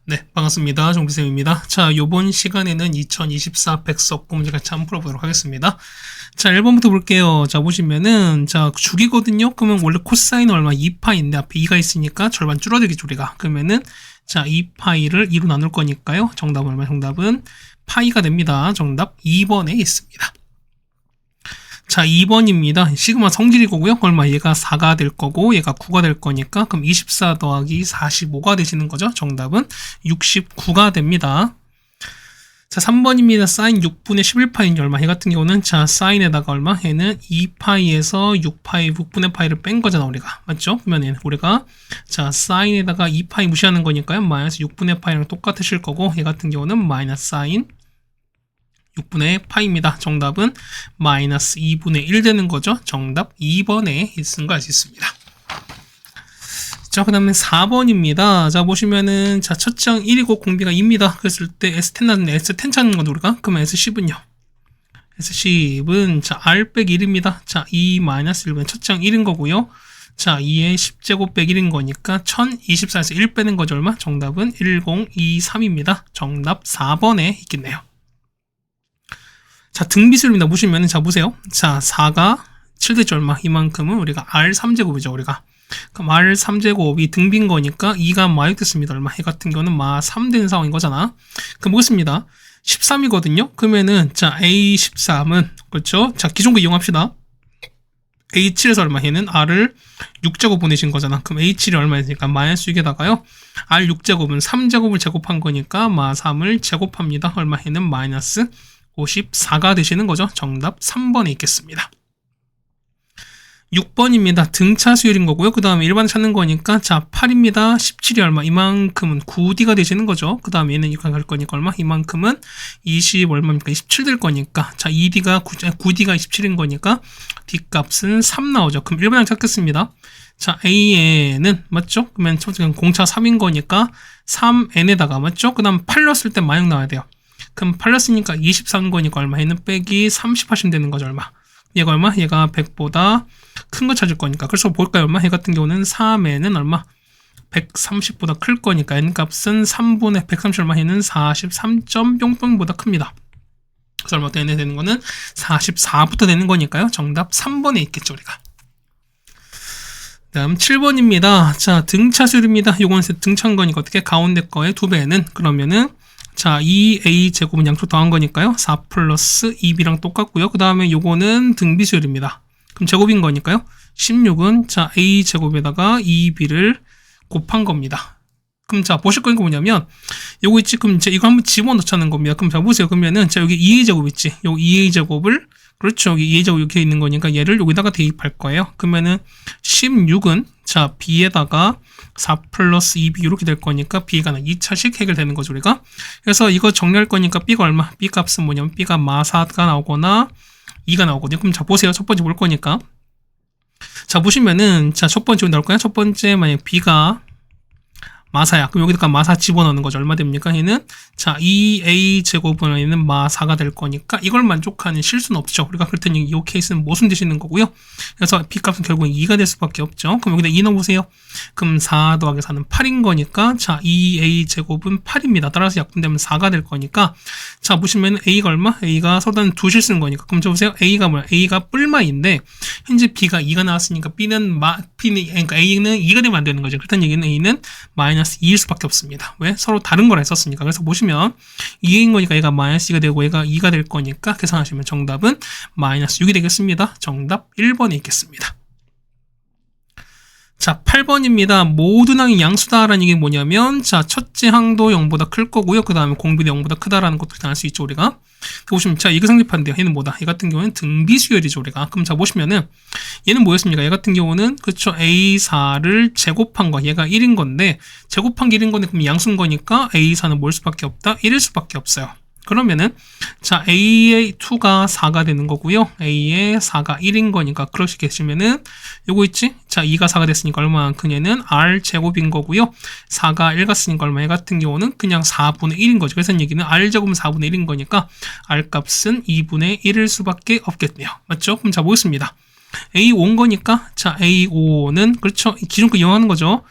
네, 반갑습니다. 종비쌤입니다. 자, 요번 시간에는 2024 백석고 문제 같이 한번 풀어보도록 하겠습니다. 자, 1번부터 볼게요. 자, 보시면은, 자, 주기거든요? 그러면 원래 코사인은 얼마? 2파인데 앞에 2가 있으니까 절반 줄어들겠죠, 우리가. 그러면은, 자, 2파이를 2로 나눌 거니까요. 정답은 얼마? 정답은 파이가 됩니다. 정답 2번에 있습니다. 자, 2번입니다. 시그마 성질이고요. 얼마? 얘가 4가 될 거고 얘가 9가 될 거니까 그럼 24 더하기 45가 되시는 거죠. 정답은 69가 됩니다. 자, 3번입니다. 사인 6분의 11파이는 얼마? 얘 같은 경우는 자, 사인에다가 얼마? 얘는 2파이에서 6파이 6분의 파이를 뺀 거잖아, 우리가. 맞죠? 그러면 우리가 자, 사인에다가 2파이 무시하는 거니까요. 마이너스 6분의 파이랑 똑같으실 거고 얘 같은 경우는 마이너스 사인 6분의 파이입니다. 정답은 마이너스 2분의 1 되는 거죠. 정답 2번에 있는 거 알 수 있습니다. 자, 그 다음에 4번입니다. 자, 보시면은, 자, 첫장 1이고 공비가 2입니다. 그랬을 때 S10 나는데 S10 찾는 건데, 우리가? 그러면 S10은요? S10은, 자, R 빼기 1입니다. 자, 2 마이너스 1은 첫장 1인 거고요. 자, 2의 10제곱 빼기 1인 거니까 1024에서 1 빼는 거죠. 얼마? 정답은 1023입니다. 정답 4번에 있겠네요. 자, 등비수입니다. 보시면은, 자, 보세요. 자, 4가 7대지 얼마? 이만큼은 우리가 R3제곱이죠, 우리가. 그럼 R3제곱이 등비인 거니까 2가 마6 됐습니다. 얼마? 이 같은 경우는 마3 되는 상황인 거잖아. 그럼 보겠습니다. 13이거든요? 그러면은, 자, A13은, 그렇죠? 자, 기존 거 이용합시다. A7에서 얼마? 얘는 R을 6제곱 보내신 거잖아. 그럼 A7이 얼마였으니까 마이너스 6에다가요. R6제곱은 3제곱을 제곱한 거니까 마3을 제곱합니다. 얼마? 얘는 마이너스 54가 되시는 거죠. 정답 3번에 있겠습니다. 6번입니다. 등차 수열인 거고요. 그 다음에 일반 찾는 거니까 자, 8입니다. 17이 얼마? 이만큼은 9D가 되시는 거죠. 그 다음에 얘는 이렇게 갈 거니까 얼마? 이만큼은 20 얼마입니까? 27 될 거니까 자, 2D가 9D가 27인 거니까 D 값은 3 나오죠. 그럼 일반항 찾겠습니다. 자, A에는 맞죠? 그러면 공차 3인 거니까 3N에다가 맞죠? 그 다음 8 넣었을 때 마냥 나와야 돼요. 그럼 플러스니까 23 거니까 얼마? 얘는 빼기 30 하시면 되는 거죠. 얼마? 얘가 얼마? 얘가 100보다 큰 거 찾을 거니까. 그래서 볼까요? 얼마? 얘 같은 경우는 3에는 얼마? 130보다 클 거니까 n 값은 3분의 130 얼마? 얘는 43.0보다 큽니다. 그래서 얼마 때문에 되는 거는 44부터 되는 거니까요. 정답 3번에 있겠죠, 우리가. 다음 7번입니다. 자, 등차수열입니다. 요건 등차인 거니까 어떻게? 가운데 거의 2배는 그러면은 자, 2a제곱은 양쪽 더한 거니까요. 4 플러스 2b랑 똑같고요. 그 다음에 요거는 등비수열입니다. 그럼 제곱인 거니까요. 16은 자, a제곱에다가 2b를 곱한 겁니다. 그럼 자, 보실 거니까 뭐냐면 요거 있지? 그럼 이제 이거 한번 집어넣자는 겁니다. 그럼 자, 보세요. 그러면은 자, 여기 2a제곱 있지? 요 2a제곱을 그렇죠. 여기 2a제곱 이렇게 있는 거니까 얘를 여기다가 대입할 거예요. 그러면은 16은 자, b에다가 4 플러스 2b 이렇게 될 거니까 b가 2차식 해결되는 거죠, 우리가. 그래서 이거 정리할 거니까 b가 얼마? b 값은 뭐냐면 b가 마4가 나오거나 2가 나오거든요. 그럼 자, 보세요. 첫 번째 볼 거니까. 자, 보시면은 자, 첫 번째 나올 거야. 첫 번째 만약 b가 마사야. 그럼 여기다가 마사 집어넣는 거죠. 얼마 됩니까? 얘는 자, 2a 제곱은 얘는 마4가 될 거니까 이걸 만족하는 실수는 없죠. 우리가 그랬더니 이 케이스는 모순 되시는 거고요. 그래서 b값은 결국은 2가 될 수밖에 없죠. 그럼 여기다 2 넣어보세요. 그럼 4 더하기 4는 8인 거니까 자, 2a제곱은 8입니다. 따라서 약분되면 4가 될 거니까 자, 보시면 a가 얼마? a가 서단 두 실수인 거니까 그럼 저 보세요. a가 뭐야? a가 뿔마인데 현재 b가 2가 나왔으니까 그러니까 a는 2가 되면 안 되는 거죠. 그렇다는 얘기는 a는 마이너스 2일 수밖에 없습니다. 왜? 서로 다른 거라 했었으니까. 그래서 보시면 2인 거니까 얘가 마이너스 2가 되고 얘가 2가 될 거니까 계산하시면 정답은 마이너스 6이 되겠습니다. 정답 1번에 있겠습니다. 자, 8번입니다. 모든 항이 양수다라는 얘기 뭐냐면 자, 첫째 항도 0보다 클 거고요. 그 다음에 공비도 0보다 크다라는 것도 알 수 있죠, 우리가. 보시면 자, 이거 성립한대요. 얘는 뭐다? 얘 같은 경우는 등비수열이죠, 우리가. 그럼 자, 보시면은 얘는 뭐였습니까? 얘 같은 경우는 그쵸, A4를 제곱한 거. 얘가 1인 건데 제곱한 게 1인 건데 그럼 양수인 거니까 A4는 뭘 수밖에 없다? 1일 수밖에 없어요. 그러면은 자, A의 2가 4가 되는 거고요. A의 4가 1인 거니까 그렇게 계시면은 요거 있지? 자, 2가 4가 됐으니까 얼마만큼 얘는 R 제곱인 거고요. 4가 1 갔으니까 얼마? 얘 같은 경우는 그냥 4분의 1인 거죠. 그래서 얘기는 R 제곱은 4분의 1인 거니까 R 값은 2분의 1일 수밖에 없겠네요. 맞죠? 그럼 자, 보겠습니다. A5인 거니까 자, A5는 그렇죠. 기존 거 이용하는 거죠.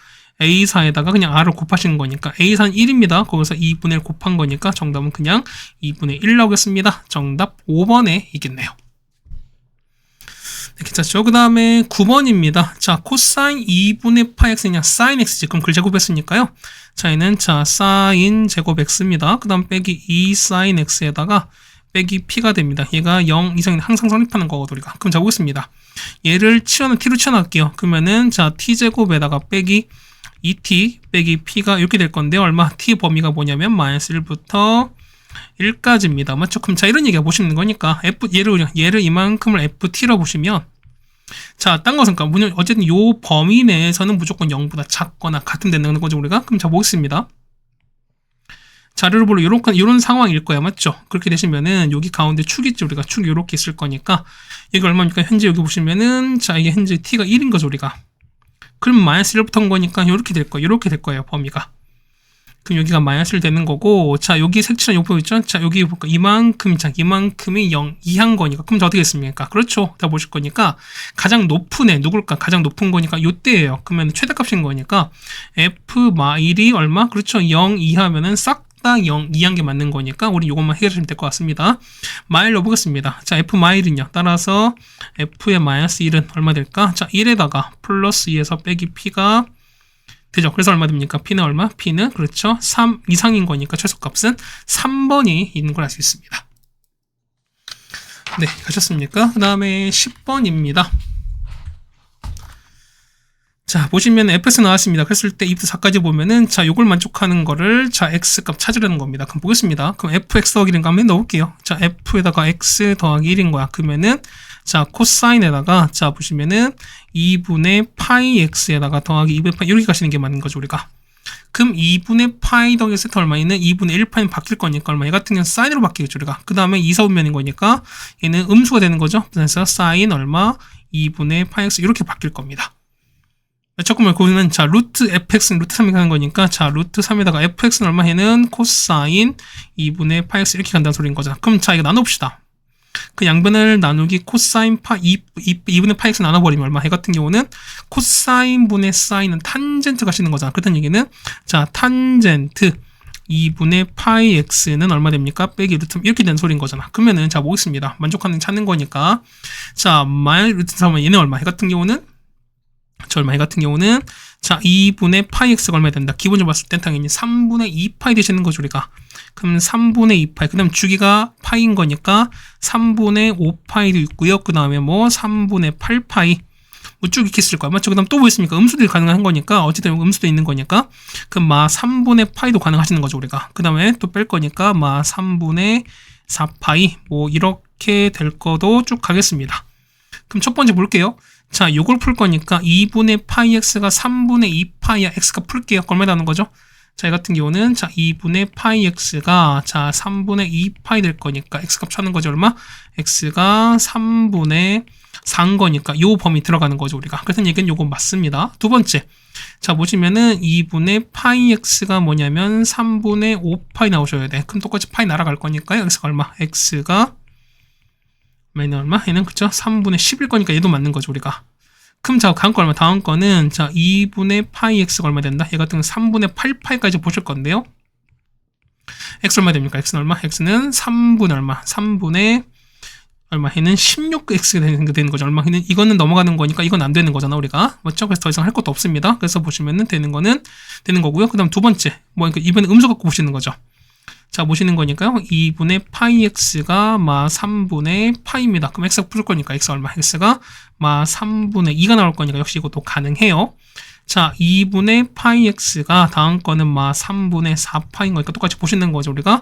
A4에다가 그냥 R을 곱하시는 거니까 A4는 1입니다. 거기서 2분의 1 곱한 거니까 정답은 그냥 2분의 1 나오겠습니다. 정답 5번에 있겠네요. 네, 괜찮죠? 그 다음에 9번입니다. 자, 코사인 2분의 파이 x는 그냥 사인 x지. 그럼 글 제곱했으니까요. 자, 얘는 자, 사인 제곱 x입니다. 그 다음 빼기 2 사인 x에다가 빼기 p가 됩니다. 얘가 0 이상이 항상 성립하는 거거든요, 우리가. 그럼 자, 보겠습니다. 얘를 t로 치워놓을게요. 그러면은, 자, t제곱에다가 빼기 2t 빼기 p가 이렇게 될 건데요. 얼마? t 범위가 뭐냐면, 마이너스 1부터 1까지입니다. 맞죠? 그럼 자, 이런 얘기가 보시는 거니까, 얘를 이만큼을 ft로 보시면, 자, 딴 것은, 그러니까, 어쨌든 요 범위 내에서는 무조건 0보다 작거나 같으면 된다는 거죠, 우리가. 그럼 자, 보겠습니다. 자료를 보러 요런 상황일 거야. 맞죠? 그렇게 되시면은 여기 가운데 축 있죠. 우리가 축이 요렇게 있을 거니까 이게 얼마입니까? 현재 여기 보시면은 자, 이게 현재 t가 1인 거죠, 우리가. 그럼 마이너스 1부터 온 거니까 요렇게 될 거예요. 요렇게 될 거예요, 범위가. 그럼 여기가 마이너스 1 되는 거고, 자, 여기 색칠한 요거 있죠? 자, 여기 볼까? 이만큼이 0 이한 거니까. 그럼 자, 어떻게 됐습니까? 그렇죠. 다 보실 거니까 가장 높은 애 누굴까? 가장 높은 거니까 요때예요. 그러면 최대값인 거니까 f 마일이 얼마? 그렇죠. 0 이하면은 싹 다 0 이한 게 맞는 거니까 우리 요것만 해결하시면 될 것 같습니다. 마일 넣어보겠습니다. 자, f 마일은요. 따라서 f의 마이너스 1은 얼마 될까? 자, 1에다가 플러스 2에서 빼기 p가 되죠. 그래서 얼마 됩니까? p는 얼마? p는 그렇죠. 3 이상인 거니까 최소값은 3번이 있는 걸 알 수 있습니다. 네, 가셨습니까? 그 다음에 10번입니다. 자, 보시면 fx 나왔습니다. 그랬을 때 2부터 4까지 보면은 자, 요걸 만족하는 거를 자, x값 찾으려는 겁니다. 그럼 보겠습니다. 그럼 fx 더하기 1인가 한번 넣을게요. 자, f에다가 x 더하기 1인 거야. 그러면은 자, 코사인에다가 자, 보시면은 2분의 파이 x에다가 더하기 2분의 파이 이렇게 가시는 게 맞는 거죠, 우리가. 그럼 2분의 파이 더하기 세트 얼마이는 2분의 1 파이는 바뀔 거니까 얼마? 얘 같은 경우는 사인으로 바뀌겠죠, 우리가. 그 다음에 2사분면인 거니까 얘는 음수가 되는 거죠. 그래서 사인 얼마? 2분의 파이 x 이렇게 바뀔 겁니다. 조금만 거기는 자, 루트 fx는 루트 3이 가는 거니까 자, 루트 3에다가 fx는 얼마 해는 코사인 2분의 파이 x 이렇게 간다는 소리인 거잖아. 그럼 자, 이거 나눠봅시다. 그 양변을 나누기 코사인 2분의 파이 x 나눠버리면 얼마? 해 같은 경우는 코사인 분의 사인은 탄젠트 가시는 거잖아. 그렇다는 얘기는 자, 탄젠트 2분의 파이 x는 얼마 됩니까? 빼기 루트 이렇게 되는 소리인 거잖아. 그러면은 자, 보겠습니다. 만족하는 찾는 거니까 자, 마이너스 루트 3은 얘는 얼마? 해 같은 경우는 저 얼마 같은 경우는 자, 2분의 파이 x가 얼마 된다. 기본적으로 봤을 땐 당연히 3분의 2파이 되시는 거죠, 우리가. 그럼 3분의 2파이. 그 다음 주기가 파이인 거니까 3분의 5파이도 있고요. 그 다음에 뭐 3분의 8파이. 뭐 쭉 이렇게 있을 거야. 맞죠? 그 다음 또 뭐 있습니까? 음수들이 가능한 거니까. 어쨌든 음수도 있는 거니까. 그럼 마 3분의 파이도 가능하시는 거죠, 우리가. 그 다음에 또 뺄 거니까 마 3분의 4파이. 뭐 이렇게 될 거도 쭉 가겠습니다. 그럼 첫 번째 볼게요. 자, 요걸 풀 거니까 2분의 파이 x가 3분의 2파이야. x가 풀게요. 얼마 나오는 거죠? 자, 이 같은 경우는 자, 2분의 파이 x가 자, 3분의 2파이 될 거니까 x값 찾는 거죠. 얼마? x가 3분의 4인 거니까 요 범위 들어가는 거죠, 우리가. 그래서 얘기는 요거 맞습니다. 두 번째. 자, 보시면은 2분의 파이 x가 뭐냐면 3분의 5파이 나오셔야 돼. 그럼 똑같이 파이 날아갈 거니까요. x가 얼마? x가 얘는 얼마? 얘는 그쵸? 3분의 10일 거니까 얘도 맞는 거죠, 우리가. 그럼 자, 다음 거 얼마? 다음 거는 자, 2분의 파이 x가 얼마 된다? 얘 같은 경우는 3분의 8파이까지 보실 건데요. x 얼마 됩니까? x는 얼마? x는 3분의 얼마? 3분의 얼마? 얘는 16x가 되는 거죠. 얼마? 얘는 이거는 넘어가는 거니까 이건 안 되는 거잖아, 우리가. 맞죠? 그래서 더 이상 할 것도 없습니다. 그래서 보시면은 되는 거는 되는 거고요. 그 다음 두 번째. 뭐, 이번에 음수 갖고 보시는 거죠. 자, 보시는 거니까요. 2분의 파이 x가 마 3분의 파이입니다. 그럼 x가 풀 거니까 x 얼마? x가 마 3분의 2가 나올 거니까 역시 이것도 가능해요. 자, 2분의 파이 x가 다음 거는 마 3분의 4파인 거니까 똑같이 보시는 거죠, 우리가.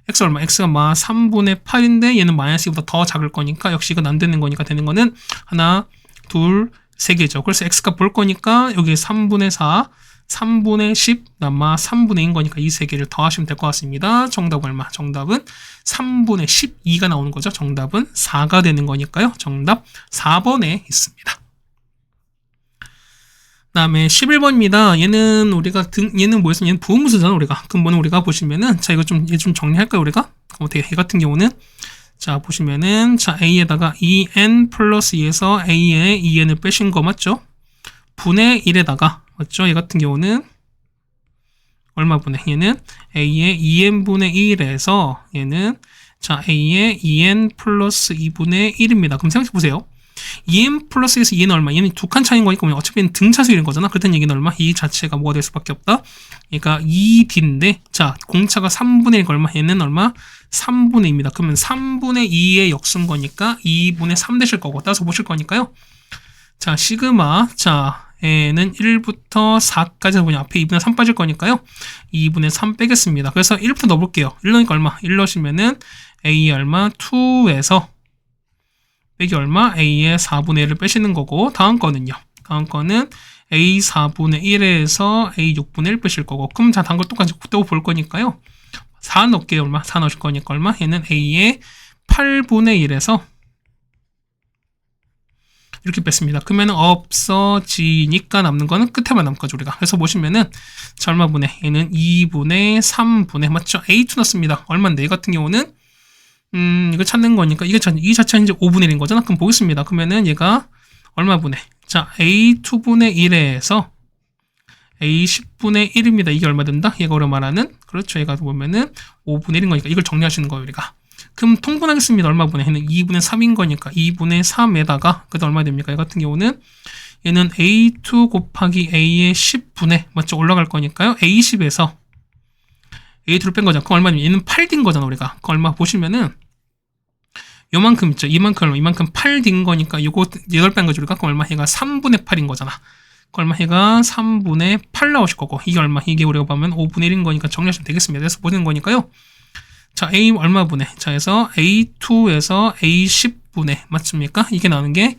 x 얼마? x가 마 3분의 8인데 얘는 마이너스 2보다 더 작을 거니까 역시 이건 안 되는 거니까 되는 거는 하나, 둘, 세 개죠. 그래서 x가 볼 거니까 여기 3분의 4, 3분의 10, 마 3분의 1인 거니까 이 세 개를 더하시면 될 것 같습니다. 정답 얼마? 정답은 3분의 12가 나오는 거죠. 정답은 4가 되는 거니까요. 정답 4번에 있습니다. 그 다음에 11번입니다. 얘는 우리가 얘는 뭐였으면 얘는 부음수잖아, 우리가. 그럼 뭐는 우리가 보시면은 자, 이거 얘 좀 정리할까요, 우리가? 어떻게 얘 같은 경우는 자, 보시면은 자, a에다가 2n 플러스 2에서 a에 2n을 빼신 거 맞죠? 분의 1에다가 맞죠? 얘 같은 경우는 얼마분의 얘는 a의 2n분의 1에서 얘는 자 a의 2n 플러스 2분의 1입니다. 그럼 생각해보세요. 2n 플러스 1에서 2n 얼마? 얘는 두 칸 차이인 거니까 어차피 등차수인 거잖아. 그렇다는 얘기는 얼마? 이 자체가 뭐가 될 수밖에 없다? 그러니까 2d인데 자 공차가 3분의 1가 얼마? 얘는 얼마? 3분의 2입니다. 그러면 3분의 2의 역수인 거니까 2분의 3 되실 거고 따라서 보실 거니까요. 자 시그마 자 얘는 1부터 4까지 보면 앞에 2분의 3 빠질 거니까요. 2분의 3 빼겠습니다. 그래서 1부터 넣어볼게요. 1 넣으니까 얼마? 1 넣으시면은 a 얼마? 2에서 빼기 얼마? a의 4분의 1을 빼시는 거고 다음 거는요. 다음 거는 a 4분의 1에서 a 6분의 1 빼실 거고 그럼 자 다음 걸 똑같이 또 볼 거니까요. 4 넣을게요. 얼마? 4 넣으실 거니까 얼마? 얘는 a의 8분의 1에서 이렇게 뺐습니다. 그러면 없어지니까 남는 거는 끝에만 남은 거죠, 우리가. 그래서 보시면은 자, 얼마분의 얘는 2분의 3분의 맞죠? a2 넣습니다. 얼마인데? 이 같은 경우는 이거 찾는 거니까 이게 이 자체는 이제 5분의 1인 거잖아. 그럼 보겠습니다. 그러면은 얘가 얼마분의 자, a2분의 1에서 a 10분의 1입니다. 이게 얼마 된다? 얘가 우리가 말하는 그렇죠. 얘가 보면은 5분의 1인 거니까 이걸 정리하시는 거예요, 우리가. 그럼 통분하겠습니다. 얼마분의 얘는 2분의 3인 거니까 2분의 3에다가 그때 얼마 됩니까? 이 같은 경우는 얘는 a2 곱하기 a의 10분의 맞죠? 올라갈 거니까요. a10에서 a2를 뺀 거잖아. 그럼 얼마냐면 얘는 8딘 거잖아, 우리가. 그 얼마 보시면은 요만큼 있죠. 이만큼 얼마? 이만큼 8딘 거니까 요거 8 뺀 거죠, 우리가. 그럼 얼마? 얘가 3분의 8인 거잖아. 그 얼마? 얘가 3분의 8 나오실 거고 이게 얼마? 이게 우리가 보면 5분의 1인 거니까 정리하시면 되겠습니다. 그래서 보는 거니까요. 자, a 얼마분의 자, 해서 a2에서 a10분의 맞습니까? 이게 나오는 게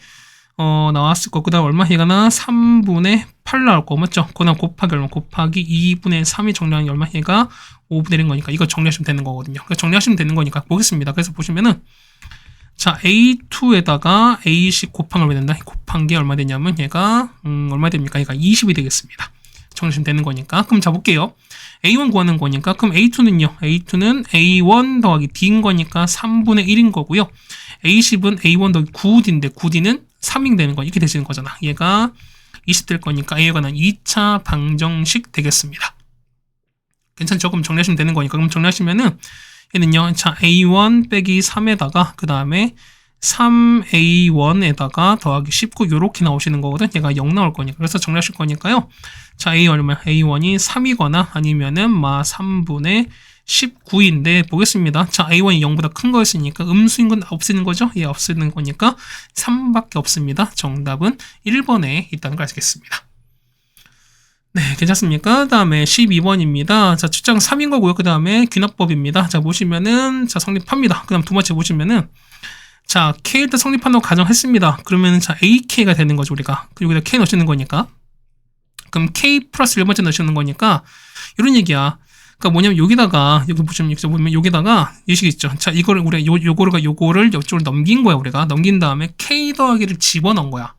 나왔을 거. 그 다음 얼마? 얘가 3분의 8 나올 거 맞죠? 그 다음 곱하기 얼마? 곱하기 2분의 3이 정리하는 게 얼마? 얘가 5분의 1인 거니까 이거 정리하시면 되는 거거든요. 그래서 정리하시면 되는 거니까 보겠습니다. 그래서 보시면은 자, a2에다가 a10 곱한 게 얼마 된다? 곱한 게 얼마 되냐면 얘가 얼마 됩니까? 얘가 20이 되겠습니다. 정리하시면 되는 거니까. 그럼 자 볼게요. a1 구하는 거니까 그럼 a2는요. a2는 a1 더하기 d인 거니까 3분의 1인 거고요. a10은 a1 더하기 9d인데 9d는 3인 되는 거 이렇게 되시는 거잖아. 얘가 20 될 거니까 a에 관한 2차 방정식 되겠습니다. 괜찮죠? 그럼 정리하시면 되는 거니까. 그럼 정리하시면은 얘는요. 자, a1 빼기 3에다가 그 다음에 3a1에다가 더하기 19 요렇게 나오시는 거거든. 얘가 0 나올 거니까. 그래서 정리하실 거니까요. 자, a 얼마? a1이 3이거나 아니면은 3분의 19인데 보겠습니다. 자, a1이 0보다 큰 거였으니까 음수인 건 없애는 거죠? 예, 없애는 거니까 3밖에 없습니다. 정답은 1번에 있다는 걸 아시겠습니다. 네, 괜찮습니까? 다음에 12번입니다. 자, 출장 3인 거고요. 그 다음에 귀납법입니다. 자, 보시면은 자, 성립합니다. 그 다음 두 번째 보시면은 자, k 일단 성립한다고 가정했습니다. 그러면 자, ak가 되는 거죠, 우리가. 그리고 여기다 k 넣으시는 거니까. 그럼 k 플러스 1번째 넣으시는 거니까 이런 얘기야. 그러니까 뭐냐면 여기다가 여기 보시면 여기다가 이식 있죠. 자, 이거를 우리가 요거를 이쪽으로 넘긴 거야, 우리가. 넘긴 다음에 k 더하기를 집어넣은 거야.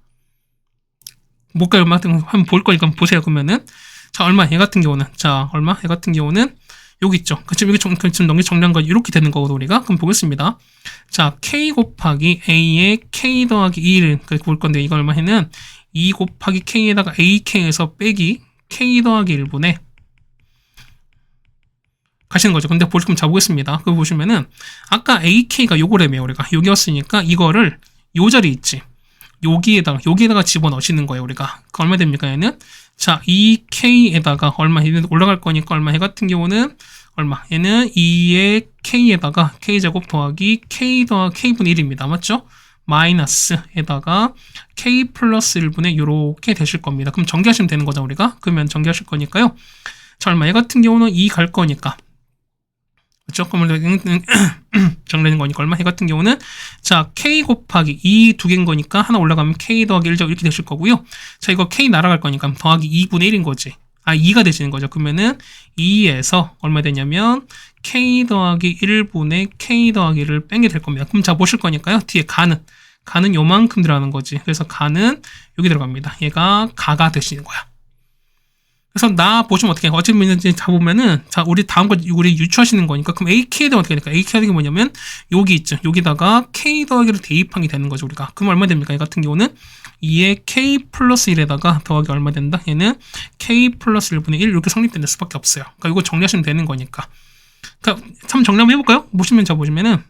뭘까 얼마 같은 거 한번 볼 거니까 한번 보세요. 그러면은 자, 얼마 얘 같은 경우는 자, 얼마 얘 같은 경우는 여기 있죠. 지금 여기 지금 정리한 거 이렇게 되는 거거든요, 우리가. 그럼 보겠습니다. 자, k 곱하기 a의 k 더하기 1 그렇게 볼 건데 이거 얼마 해는 2 곱하기 k에다가 ak에서 빼기 k 더하기 1분의 가시는 거죠. 근데 보시면 잡보겠습니다. 그거 보시면은 아까 ak가 요거래매요, 우리가. 여기였으니까 이거를 요 자리 있지. 여기에다가 집어넣으시는 거예요, 우리가. 그 얼마 됩니까, 얘는? 자, 2k에다가 얼마, 얘는 올라갈 거니까 얼마, 얘 같은 경우는 얼마? 얘는 2의 k에다가 k제곱 더하기 k 더하기 k분의 1입니다. 맞죠? 마이너스에다가 k 플러스 1분의 요렇게 되실 겁니다. 그럼 전개하시면 되는 거죠, 우리가. 그러면 전개하실 거니까요. 자, 얼마, 얘 같은 경우는 2 갈 거니까. 그렇죠? 그러면 정리되는 거니까 얼마? 해 같은 경우는 자, k 곱하기 2 두 개인 거니까 하나 올라가면 k 더하기 1 이렇게 되실 거고요. 자, 이거 k 날아갈 거니까 더하기 2분의 1인 거지. 2가 되시는 거죠. 그러면은 2에서 얼마 되냐면 k 더하기 1분의 k 더하기 1을 뺀게 될 겁니다. 그럼 자, 보실 거니까요. 뒤에 가는 요만큼 들어가는 거지. 그래서 가는 여기 들어갑니다. 얘가 가가 되시는 거야. 그래서 나 보시면 어떻게 어찌면 잡으면은 자, 우리 다음 거 우리 유추하시는 거니까 그럼 AK에 어떻게 될까? AK 하는 게 뭐냐면 여기 있죠. 여기다가 K 더하기를 대입한 게 되는 거죠, 우리가. 그럼 얼마 됩니까? 이 같은 경우는 2의 k 플러스 1에다가 더하기 얼마 된다? 얘는 k 플러스 1분의 1 이렇게 성립되는 수밖에 없어요. 그러니까 이거 정리하시면 되는 거니까. 그러니까 참 정리 한번 해볼까요? 보시면 자 보시면은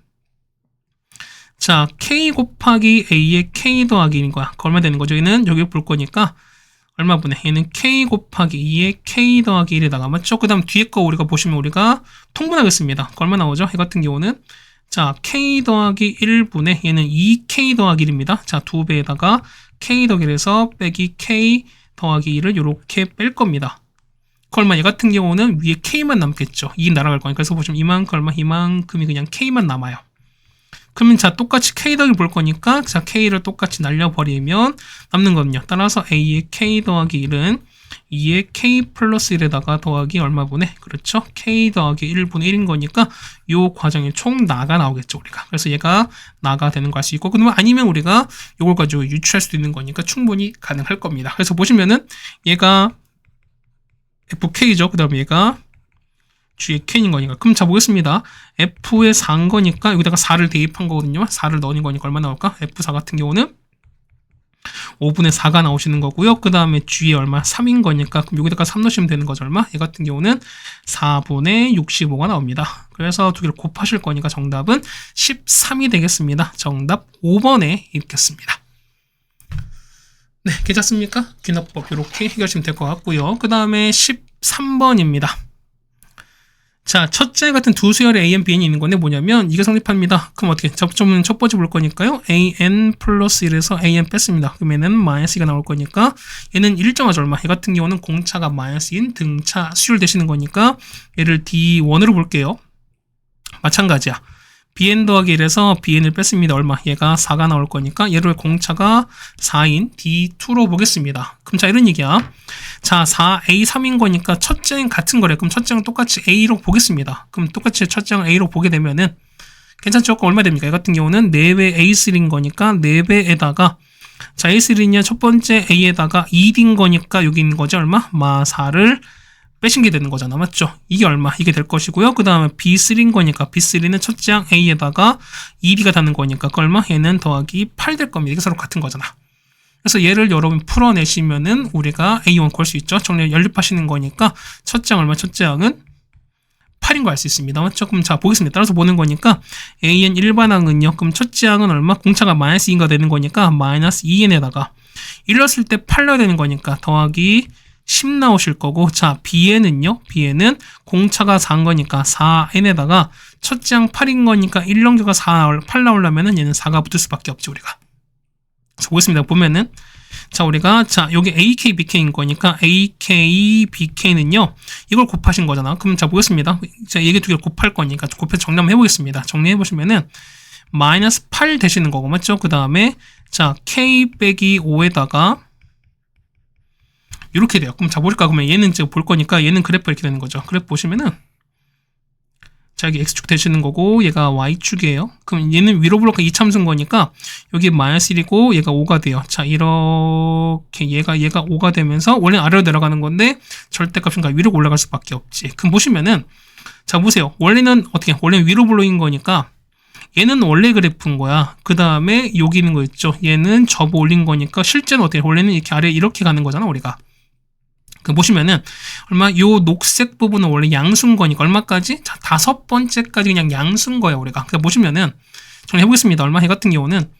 자 k 곱하기 a의 k 더하기 1인 거야. 그 얼마 되는 거죠? 얘는 여기 볼 거니까 얼마 분해? 얘는 k 곱하기 2의 k 더하기 1에다가 맞죠? 그 다음 뒤에 거 우리가 보시면 우리가 통분하겠습니다. 그 얼마 나오죠? 이 같은 경우는 자 k 더하기 1분의 얘는 2k 더하기 1입니다. 자 2배에다가 k 더하기 1에서 빼기 k 더하기 1을 이렇게 뺄 겁니다. 그 얼마? 얘 같은 경우는 위에 k만 남겠죠. 2 날아갈 거니까. 그래서 보시면 이만큼 얼마? 이만큼이 그냥 k만 남아요. 그러면 자 똑같이 k 더하기 볼 거니까 자 k를 똑같이 날려버리면 남는 거든요. 따라서 a의 k 더하기 1은 2의 k 플러스 1에다가 더하기 얼마 분의 그렇죠? k 더하기 1분의 1인 거니까 요 과정에 총 나가 나오겠죠 우리가. 그래서 얘가 나가 되는 거 알 수 있고 그러면 아니면 우리가 요걸 가지고 유추할 수도 있는 거니까 충분히 가능할 겁니다. 그래서 보시면은 얘가 fk죠. 그 다음에 얘가 g의 k인 거니까. 그럼 자 보겠습니다. f의 4인 거니까 여기다가 4를 대입한 거거든요. 4를 넣은 거니까 얼마 나올까? f4 같은 경우는 5분의 4가 나오시는 거고요. 그 다음에 g의 얼마? 3인 거니까 그럼 여기다가 3 넣으시면 되는 거죠. 얼마? 얘 같은 경우는 4분의 65가 나옵니다. 그래서 두 개를 곱하실 거니까 정답은 13이 되겠습니다. 정답 5번에 있겠습니다. 네, 괜찮습니까? 귀납법 이렇게 해결하시면 될 것 같고요. 그 다음에 13번입니다. 자, 첫째 같은 두 수열의 AN, BN이 있는 건데 뭐냐면 이게 성립합니다. 그럼 어떻게? 접점은 첫 번째 볼 거니까요. AN 플러스 1에서 AN 뺐습니다. 그럼 얘는 마이너스 2가 나올 거니까 얘는 일정하죠. 얼마? 얘 같은 경우는 공차가 마이너스 2인 등차 수열 되시는 거니까 얘를 D1으로 볼게요. 마찬가지야. bn 더하기 1에서 bn을 뺐습니다. 얼마? 얘가 4가 나올 거니까 얘를 공차가 4인 d2로 보겠습니다. 그럼 자 이런 얘기야. 자 4a3인 거니까 첫째는 같은 거래. 그럼 첫째는 똑같이 a로 보겠습니다. 그럼 똑같이 첫째는 a로 보게 되면은 괜찮죠? 그럼 얼마 됩니까? 이 같은 경우는 4배 a3인 거니까 4배에다가 자 a3냐 첫 번째 a에다가 2인 거니까 여기 있는 거죠. 얼마? 마 4를 빼신 게 되는 거잖아. 맞죠? 이게 얼마? 이게 될 것이고요. 그 다음에 B3인 거니까 B3는 첫째 항 A에다가 2B가 닿는 거니까 그 얼마? 얘는 더하기 8 될 겁니다. 이게 서로 같은 거잖아. 그래서 얘를 여러분 풀어내시면은 우리가 A1 구할 수 있죠. 정리 연립하시는 거니까 첫째 항 얼마? 첫째 항은 8인 거 알 수 있습니다. 맞죠? 그럼 자 보겠습니다. 따라서 보는 거니까 AN 일반항은요. 그럼 첫째 항은 얼마? 공차가 마이너스 2인가 되는 거니까 마이너스 2n에다가 1 넣었을 때 8 넣어야 되는 거니까 더하기 10 나오실 거고 자 bn은요. bn은 공차가 4인 거니까 4n에다가 첫째 항 8인 거니까 1 넘겨가 8 나오려면은 얘는 4가 붙을 수밖에 없지 우리가. 그래서 보겠습니다. 보면은 자 우리가 자 여기 AK, BK인 거니까 AK, BK는요. 이걸 곱하신 거잖아. 그럼 자 보겠습니다. 자 얘기 두 개를 곱할 거니까 곱해서 정리 한번 해보겠습니다. 정리해 보시면은 마이너스 8 되시는 거고 맞죠? 그 다음에 자 K 빼기 5에다가 이렇게 돼요. 그럼 자 볼까? 그러면 얘는 지금 볼 거니까 얘는 그래프 이렇게 되는 거죠. 그래프 보시면은 자 여기 x축 되시는 거고 얘가 y축이에요. 그럼 얘는 위로 블록가 이참수인 거니까 여기 마이너스 1이고 얘가 5가 돼요. 자 이렇게 얘가 5가 되면서 원래 아래로 내려가는 건데 절대값은 위로 올라갈 수밖에 없지. 그럼 보시면은 자 보세요. 원래는 어떻게? 원래는 위로 블록인 거니까 얘는 원래 그래프인 거야. 그 다음에 여기 있는 거 있죠. 얘는 접어 올린 거니까 실제는 어떻게? 원래는 이렇게 아래 이렇게 가는 거잖아 우리가. 그 보시면은 얼마 요 녹색 부분은 원래 양수인 거니까 얼마까지? 자, 5번째까지 그냥 양수인 거예요, 우리가. 그러니까 보시면은 정리해 보겠습니다. 얼마 해 같은 경우는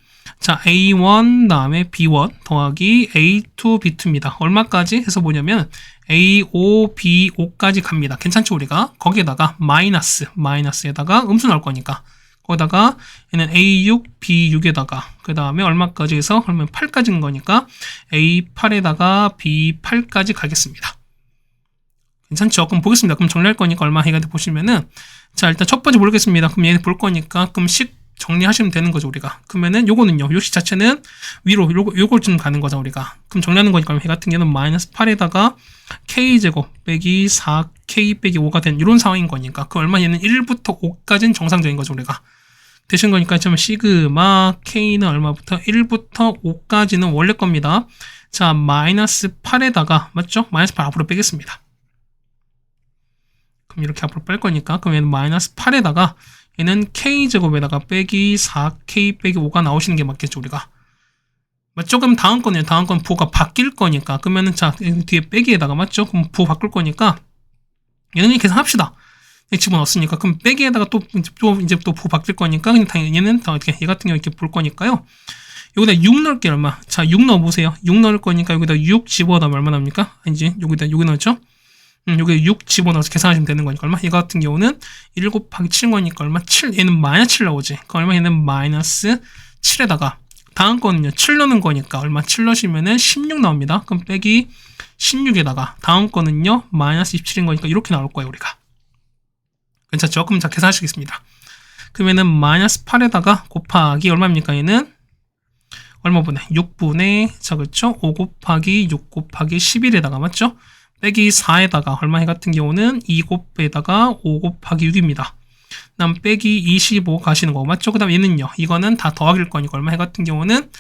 자, A1 다음에 B1 더하기 A2 B2입니다. 얼마까지 해서 뭐냐면 A5 B5까지 갑니다. 괜찮죠, 우리가? 거기에다가 마이너스에다가 음수 나올 거니까 거기다가 얘는 A6, B6에다가 그 다음에 얼마까지 해서 그러면 8까지인 거니까 A8에다가 B8까지 가겠습니다. 괜찮죠? 그럼 보겠습니다. 그럼 정리할 거니까 얼마 해가 보시면은 자 일단 첫 번째 모르겠습니다. 그럼 얘 볼 거니까 그럼 식 정리하시면 되는 거죠 우리가. 그러면은 요거는요. 요 식 자체는 위로 요걸 좀 가는 거죠 우리가. 그럼 정리하는 거니까 해 같은 경우는 마이너스 8에다가 K제곱 빼기 4K 빼기 5가 된 이런 상황인 거니까 그 얼마 얘는 1부터 5까지는 정상적인 거죠 우리가. 되신 거니까 지금 시그마 K는 얼마부터 1부터 5까지는 원래 겁니다. 자 마이너스 8에다가 맞죠? 마이너스 8 앞으로 빼겠습니다. 그럼 이렇게 앞으로 뺄 거니까 그럼 얘는 마이너스 8에다가 얘는 K제곱에다가 빼기 4K 빼기 5가 나오시는 게 맞겠죠 우리가. 맞죠? 그럼 다음 거는 부호가 바뀔 거니까. 그러면은 자, 뒤에 빼기에다가 맞죠? 그럼 부호 바꿀 거니까 얘는 계산합시다. 집어넣었으니까. 그럼 빼기에다가 또 부호 바뀔 거니까 그냥 당연히 얘는 다 어떻게 얘 같은 경우 이렇게 볼 거니까요. 여기다 6 넣을게요. 얼마? 자, 6 넣어보세요. 6 넣을 거니까 여기다 6 집어넣으면 얼마 납니까? 아니지. 여기 넣었죠? 여기 6 집어넣어서 계산하시면 되는 거니까 얼마? 얘 같은 경우는 1 곱하기 7인 거니까 얼마? 7. 얘는 마이너스 7 나오지. 그 얼마? 얘는 마이너스 7에다가 다음 거는요. 7 넣는 거니까 얼마? 7 넣으시면은 16 나옵니다. 그럼 빼기 16에다가 다음 거는요. 마이너스 27인 거니까 이렇게 나올 거예요. 우리가. 괜찮죠? 그럼 자 계산하시겠습니다. 그러면은 마이너스 8에다가 곱하기 얼마입니까? 얘는 얼마분의? 6분의 자 그렇죠? 5 곱하기 6 곱하기 11에다가 맞죠? 빼기 4에다가 얼마 해 같은 경우는 2 곱에다가 5 곱하기 6입니다. 그다음 빼기 25 가시는 거 맞죠? 그다음 얘는요. 이거는 다 더하기일 거니까 얼마 해 같은 경우는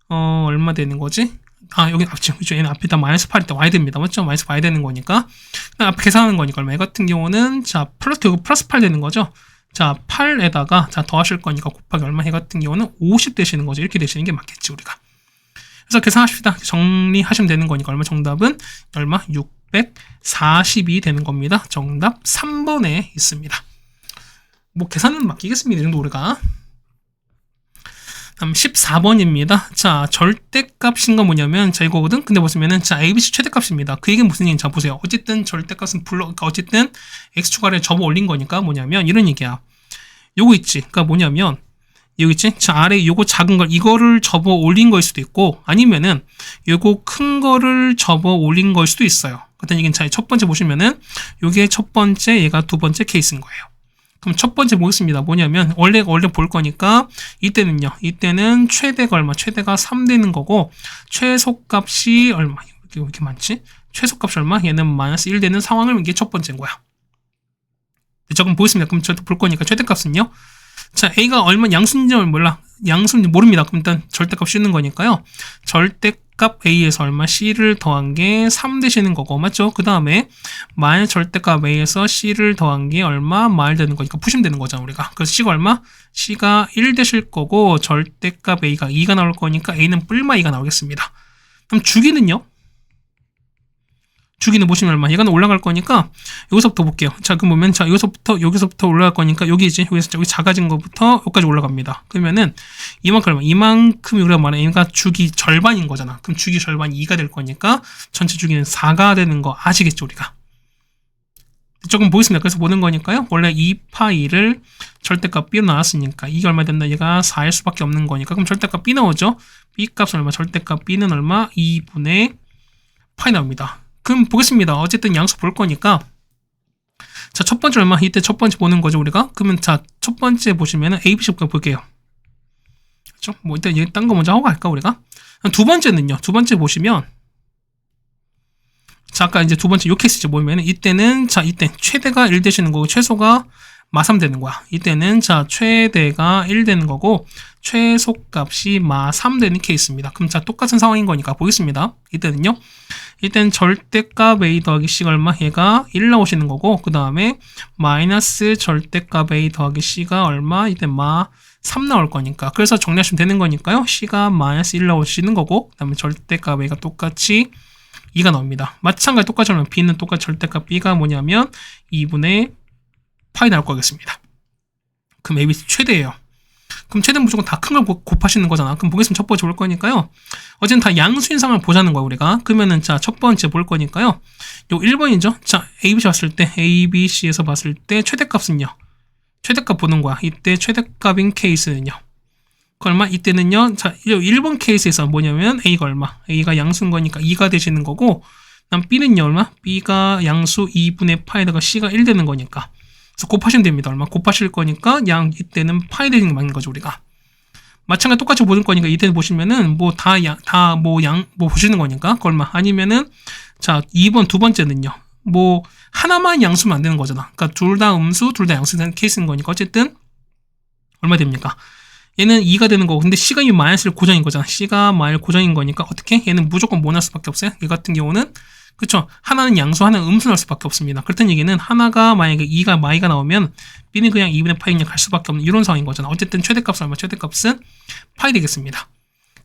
얼마 되는 거지? 아 여기 앞쪽 그렇죠? 얘는 앞에다 마이너스 8일 때 와야 됩니다. 맞죠? 마이너스 와야 되는 거니까 앞에 계산하는 거니까 얼마 해 같은 경우는 자 플러스 8 되는 거죠? 자 8에다가 자 더하실 거니까 곱하기 얼마 해 같은 경우는 50 되시는 거죠. 이렇게 되시는 게 맞겠지 우리가. 그래서 계산하십시다. 정리하시면 되는 거니까 얼마 정답은 얼마 642 되는 겁니다. 정답 3번에 있습니다. 뭐 계산은 맡기겠습니다. 이 정도 우리가. 다음 14번입니다. 자, 절대값인 건 뭐냐면 자 이거거든. 근데 보시면은 자 ABC 최대값입니다. 그 얘기는 무슨 얘기인지 자 보세요. 어쨌든 절대값은 그러니까 어쨌든 x 추가를 접어 올린 거니까 뭐냐면 이런 얘기야. 요거 있지. 그러니까 뭐냐면 여기 있지? 자 아래 요거 작은 걸 이거를 접어 올린 거일 수도 있고 아니면은 요거 큰 거를 접어 올린 거일 수도 있어요. 그랬던 얘기는 자 첫 번째 보시면은 요게 첫 번째 얘가 두 번째 케이스인 거예요. 그럼 첫 번째 보겠습니다. 뭐냐면 원래 볼 거니까 이때는요. 이때는 최대가 얼마? 최대가 3 되는 거고 최소값이 얼마? 이렇게 많지? 최소값이 얼마? 얘는 마이너스 1 되는 상황을 이게 첫 번째인 거야. 조금 보겠습니다. 그럼 저도 볼 거니까 최대값은요. 자 A가 얼마 양수인지 양수인지 모릅니다. 그럼 일단 절대값 씌우는 거니까요. 절대값 A에서 얼마 C를 더한 게 3 되시는 거고 맞죠? 그 다음에 마이너스 절대값 A에서 C를 더한 게 얼마? 마일 되는 거니까 푸시면 되는 거잖아 우리가. 그래서 C가 얼마? C가 1 되실 거고 절대값 A가 2가 나올 거니까 A는 뿔마 2가 나오겠습니다. 그럼 주기는요? 주기는 보시면 얼마? 얘가 올라갈 거니까 여기서부터 볼게요. 자, 그럼 보면 자 여기서부터 올라갈 거니까 여기지. 여기 작아진 거부터 여기까지 올라갑니다. 그러면은 이만큼이 우리가 말하는 얘가 주기 절반인 거잖아. 그럼 주기 절반이 2가 될 거니까 전체 주기는 4가 되는 거 아시겠죠, 우리가? 조금 보겠습니다. 그래서 보는 거니까요. 원래 2파이를 절대값 B로 나왔으니까 이게 얼마 된다? 얘가 4일 수밖에 없는 거니까 그럼 절대값 B 나오죠? B 값은 얼마? 절대값 B는 얼마? 2분의 파이 나옵니다. 그럼 보겠습니다. 어쨌든 양수 볼 거니까 자 첫 번째 얼마? 이때 첫 번째 보는 거죠 우리가. 그러면 자 첫 번째 보시면은 A, B 볼게요. 그렇죠? 뭐 일단 딴 거 먼저 하고 갈까 우리가? 두 번째는요. 두 번째 보시면 자 아까 이제 두 번째 요 케이스죠. 보면은 이때는 자 이때 최대가 1 되시는 거고 최소가 마3 되는 거야. 이때는 자 최대가 1 되는 거고 최소값이 마3 되는 케이스입니다. 그럼 자 똑같은 상황인 거니까 보겠습니다. 이때는요. 이때는 절대값 A 더하기 C가 얼마? 얘가 1 나오시는 거고 그 다음에 마이너스 절대값 A 더하기 C가 얼마? 이때 마3 나올 거니까 그래서 정리하시면 되는 거니까요. C가 마이너스 1 나오시는 거고 그 다음에 절대값 A가 똑같이 2가 나옵니다. 마찬가지 똑같이 하면 B는 똑같이 절대값 B가 뭐냐면 2분의 파이 나올 거겠습니다. 그럼 ABC 최대예요. 그럼 최대는 무조건 다 큰 걸 곱하시는 거잖아. 그럼 보겠습니다. 첫 번째 볼 거니까요. 어쨌든 다 양수인 상을 보자는 거야 우리가. 그러면은 자 첫 번째 볼 거니까요. 요 1번이죠. 자 ABC 봤을 때 ABC에서 봤을 때 최대값은요. 최대값 보는 거야. 이때 최대값인 케이스는요. 그 얼마? 이때는요. 자 1번 케이스에서 뭐냐면 A가 얼마? A가 양수인 거니까 2가 되시는 거고 그다음 B는요 얼마? B가 양수 2분의 파에다가 C가 1 되는 거니까 그래서 곱하시면 됩니다. 얼마? 곱하실 거니까 이때는 파이 되는 게 맞는 거죠 우리가. 마찬가지 똑같이 보는 거니까 이때는 보시면은 뭐 보시는 거니까 그 얼마? 아니면은 자 2번 두 번째는요. 뭐 하나만 양수면 안 되는 거잖아. 그러니까 둘 다 음수, 둘 다 양수 되는 케이스인 거니까 어쨌든 얼마 됩니까? 얘는 2가 되는 거고 근데 C가 이 마이너스를 고정인 거잖아. C가 마이너스 고정인 거니까 어떻게? 얘는 무조건 뭐 날 수밖에 없어요. 얘 같은 경우는 그쵸? 하나는 양수, 하나는 음수 날 수밖에 없습니다. 그렇다는 얘기는 하나가 만약에 2가 마이가 나오면 B는 그냥 2분의 파이 그냥 갈 수밖에 없는 이런 상황인 거잖아. 어쨌든 최대값은 얼마? 최대값은 파이 되겠습니다.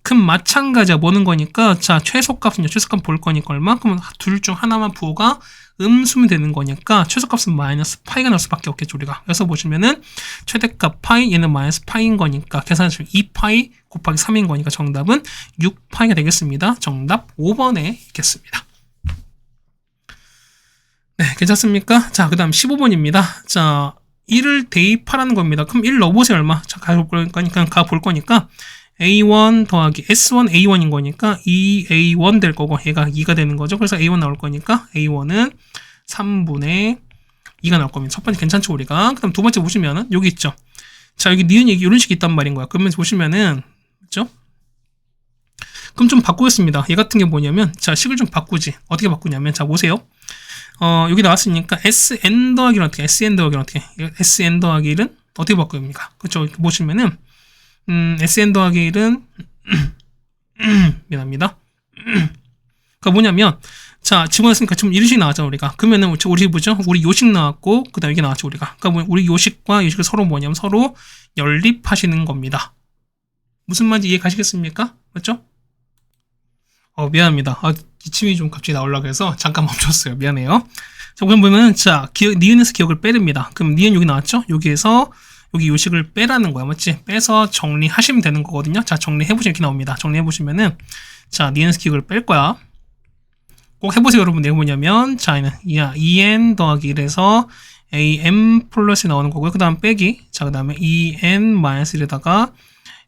그럼 마찬가지야. 뭐는 거니까, 자, 최소값은요. 최소값 볼 거니까 얼마? 그러면 둘 중 하나만 부호가 음수면 되는 거니까, 최소값은 마이너스 파이가 나올 수밖에 없겠죠, 우리가. 그래서 보시면은, 최대값 파이, 얘는 마이너스 파이인 거니까, 계산하시면 2파이 곱하기 3인 거니까 정답은 6파이가 되겠습니다. 정답 5번에 있겠습니다. 네, 괜찮습니까? 자, 그 다음 15번입니다. 자, 1을 대입하라는 겁니다. 그럼 1 넣어보세요, 얼마? 자, 가볼 거니까, A1 더하기 S1 A1인 거니까 2A1 될 거고, 얘가 2가 되는 거죠. 그래서 A1 나올 거니까, A1은 3분의 2가 나올 겁니다. 첫 번째 괜찮죠, 우리가? 그 다음 두 번째 보시면은, 여기 있죠. 자, 여기 니은 얘기, 이런 식이 있단 말인 거야. 그러면 보시면은, 그죠? 그럼 좀 바꾸겠습니다. 얘 같은 게 뭐냐면, 자, 식을 좀 바꾸지. 어떻게 바꾸냐면, 자, 보세요. 여기 나왔으니까 SN 더하기는 어떻게, SN 더하기는 어떻게, SN 더하기 1은 어떻게 바꿉니까? 그쵸? 보시면은, SN 더하기 1은, 미안합니다. 그니까 뭐냐면, 자, 집어넣었으니까 지금 이런 식이 나왔잖아, 우리가. 그러면은, 우리 뭐죠? 우리 요식 나왔고, 그 다음에 이게 나왔죠, 우리가. 그니까 우리 요식과 요식을 서로 뭐냐면, 서로 연립하시는 겁니다. 무슨 말인지 이해 가시겠습니까? 맞죠? 미안합니다. 기침이 좀 갑자기 나오려고 해서 잠깐 멈췄어요. 미안해요. 자, 그럼 보면은, 자, 니은에서 기억을 빼릅니다. 그럼 니은 여기 나왔죠? 여기에서, 여기 요식을 빼라는 거야. 맞지? 빼서 정리하시면 되는 거거든요. 자, 정리해보시면 이렇게 나옵니다. 정리해보시면은, 자, 니은에서 기억을 뺄 거야. 꼭 해보세요, 여러분. 내가 뭐냐면, 자, 얘는, 2n 더하기 1에서 am 플러스 나오는 거고요. 그 다음 빼기. 자, 그 다음에 2n 마이너스 1에다가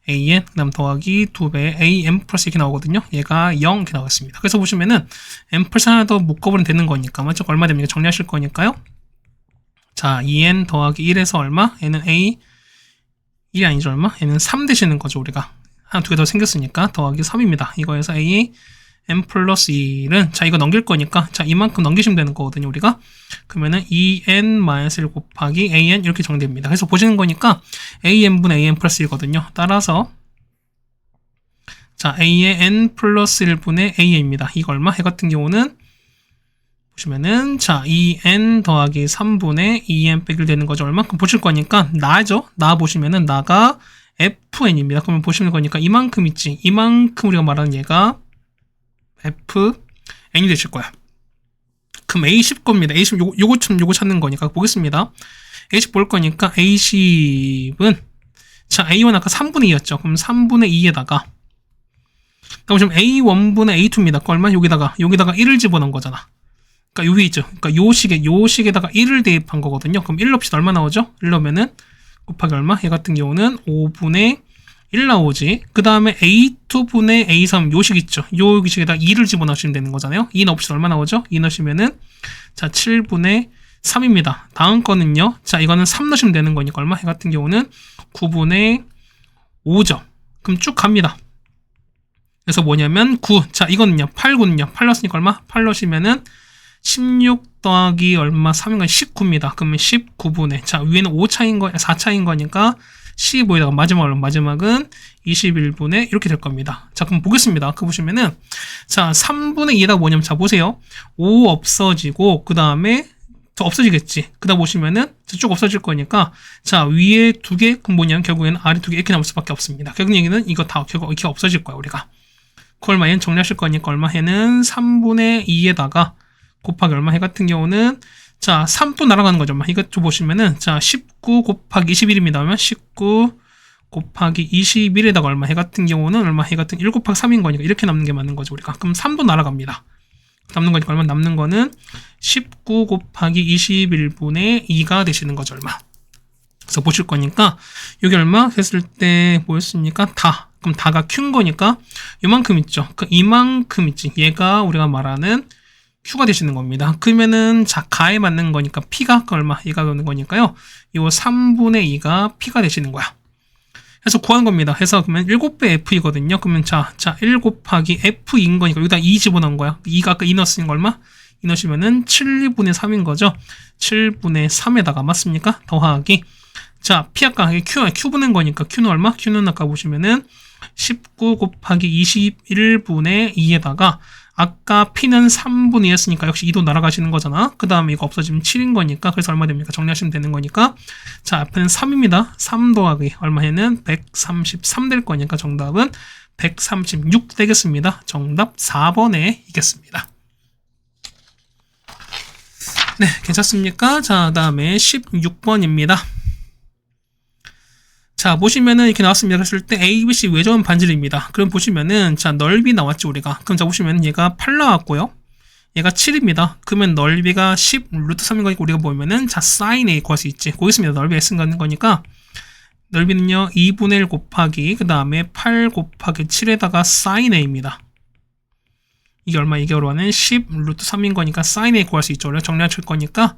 an, 그 다음 더하기 2배 am 플러스 이렇게 나오거든요. 얘가 0 이렇게 나왔습니다. 그래서 보시면은 m 플러스 하나 더 묶어버리면 되는 거니까, 맞죠? 얼마 됩니까? 정리하실 거니까요. 자, 2n 더하기 1에서 얼마? 얘는 a 1이 아니죠, 얼마? 얘는 3 되시는 거죠, 우리가. 하나 두 개 더 생겼으니까 더하기 3입니다. 이거에서 a m 플러스 1은, 자, 이거 넘길 거니까, 자, 이만큼 넘기시면 되는 거거든요, 우리가. 그러면은 2n-1 곱하기 an 이렇게 정리됩니다. 그래서 보시는 거니까 an분의 an 플러스 1거든요. 따라서, 자, a의 n 플러스 1분의 a입니다. 이거 얼마? 해 같은 경우는, 보시면은, 자, 2n 더하기 3분의 2n 빼기 1 되는 거죠. 얼마큼 보실 거니까, 나죠? 나 보시면은, 나가 fn입니다. 그러면 보시는 거니까, 이만큼 있지. 이만큼 우리가 말하는 얘가, fn이 되실 거야. 그럼 A10 겁니다. A10 요거 찾는 거니까 보겠습니다. A10 볼 거니까 A10은, 자, A1 아까 3분의 2였죠. 그럼 3분의 2에다가, 그럼 지금 A1분의 A2입니다. 그 얼마? 여기다가 1을 집어넣은 거잖아. 그러니까 요 위에 있죠. 그러니까 요 식에다가 1을 대입한 거거든요. 그럼 1 넣읍시다. 얼마 나오죠? 1 넣으면은 곱하기 얼마? 얘 같은 경우는 5분의 1 나오지. 그 다음에 A2분의 A3 요식 있죠. 요 식에다 2를 집어넣으시면 되는 거잖아요. 2 넣읍시다. 얼마 나오죠? 2 넣으시면은, 자, 7분의 3입니다. 다음 거는요. 자, 이거는 3 넣으시면 되는 거니까 얼마? 해 같은 경우는 9분의 5죠. 그럼 쭉 갑니다. 그래서 뭐냐면 9. 자, 이거는요. 8구는요. 8 넣었으니까 얼마? 8 넣으시면은 16 더하기 얼마? 3인 건 19입니다. 그러면 19분의. 자, 위에는 5 차인 거, 4 차인 거니까 15에다가 마지막은 21분의 이렇게 될 겁니다. 자, 그럼 보겠습니다. 그 보시면은, 자, 3분의 2에다가 뭐냐면, 자, 보세요. 5 없어지고, 그 다음에 더 없어지겠지. 그 다음 보시면은, 쭉 없어질 거니까, 자, 위에 2개, 그럼 뭐냐면, 결국에는 아래 2개 이렇게 남을 수밖에 없습니다. 결국 얘기는 이거 다 결국 이렇게 없어질 거야, 우리가. 그 얼마 얘는 정리하실 거니까, 얼마 해는 3분의 2에다가 곱하기 얼마 해 같은 경우는, 자, 3 또 날아가는 거죠. 이것 좀 보시면은, 자, 19 곱하기 21입니다. 그러면 19 곱하기 21에다가 얼마? 해 같은 경우는 얼마? 해 같은 1 곱하기 3인 거니까 이렇게 남는 게 맞는 거죠, 우리가. 그럼 3도 날아갑니다. 남는 거니까 얼마? 남는 거는 19 곱하기 21분의 2가 되시는 거죠, 얼마? 그래서 보실 거니까, 여기 얼마? 했을 때 뭐였습니까? 다. 그럼 다가 Q인 거니까, 요만큼 있죠. 그 이만큼 있지. 얘가 우리가 말하는 Q가 되시는 겁니다. 그러면은, 자, 가에 맞는 거니까, P가 얼마? 얘가 되는 거니까요. 요 3분의 2가 P가 되시는 거야. 해서 구한 겁니다. 해서 그러면 7배 F이거든요. 그러면 자, 1 곱하기 F인 거니까, 여기다 2 집어넣은 거야. 2가 아까 2 넣었으니까 얼마? 2 넣으시면은 7분의 3인 거죠. 7분의 3에다가 맞습니까? 더하기. 자, P 아까 Q 보낸 거니까, Q는 얼마? Q는 아까 보시면은 19 곱하기 21분의 2에다가, 아까 P는 3분의 2였으니까 역시 2도 날아가시는 거잖아. 그 다음에 이거 없어지면 7인 거니까, 그래서 얼마 됩니까? 정리하시면 되는 거니까. 자, 앞에는 3입니다. 3 더하기 얼마 해는 133 될 거니까 정답은 136 되겠습니다. 정답 4번에 있겠습니다. 네, 괜찮습니까? 자, 다음에 16번입니다. 자, 보시면은 이렇게 나왔습니다. 그랬을 때 ABC 외전 반지름입니다. 그럼 보시면은 자, 넓이 나왔죠, 우리가. 그럼 자, 보시면 얘가 8 나왔고요. 얘가 7입니다. 그러면 넓이가 10 루트 3인 거니까 우리가 보면은 자, sin A 구할 수 있지. 거기 있습니다. 넓이 S가 있는 거니까 넓이는요 2분의 1 곱하기 그 다음에 8 곱하기 7에다가 sin A입니다. 이게 얼마? 이게 얼마는 10 루트 3인 거니까 sin A 구할 수 있죠. 우리가 정리할 거니까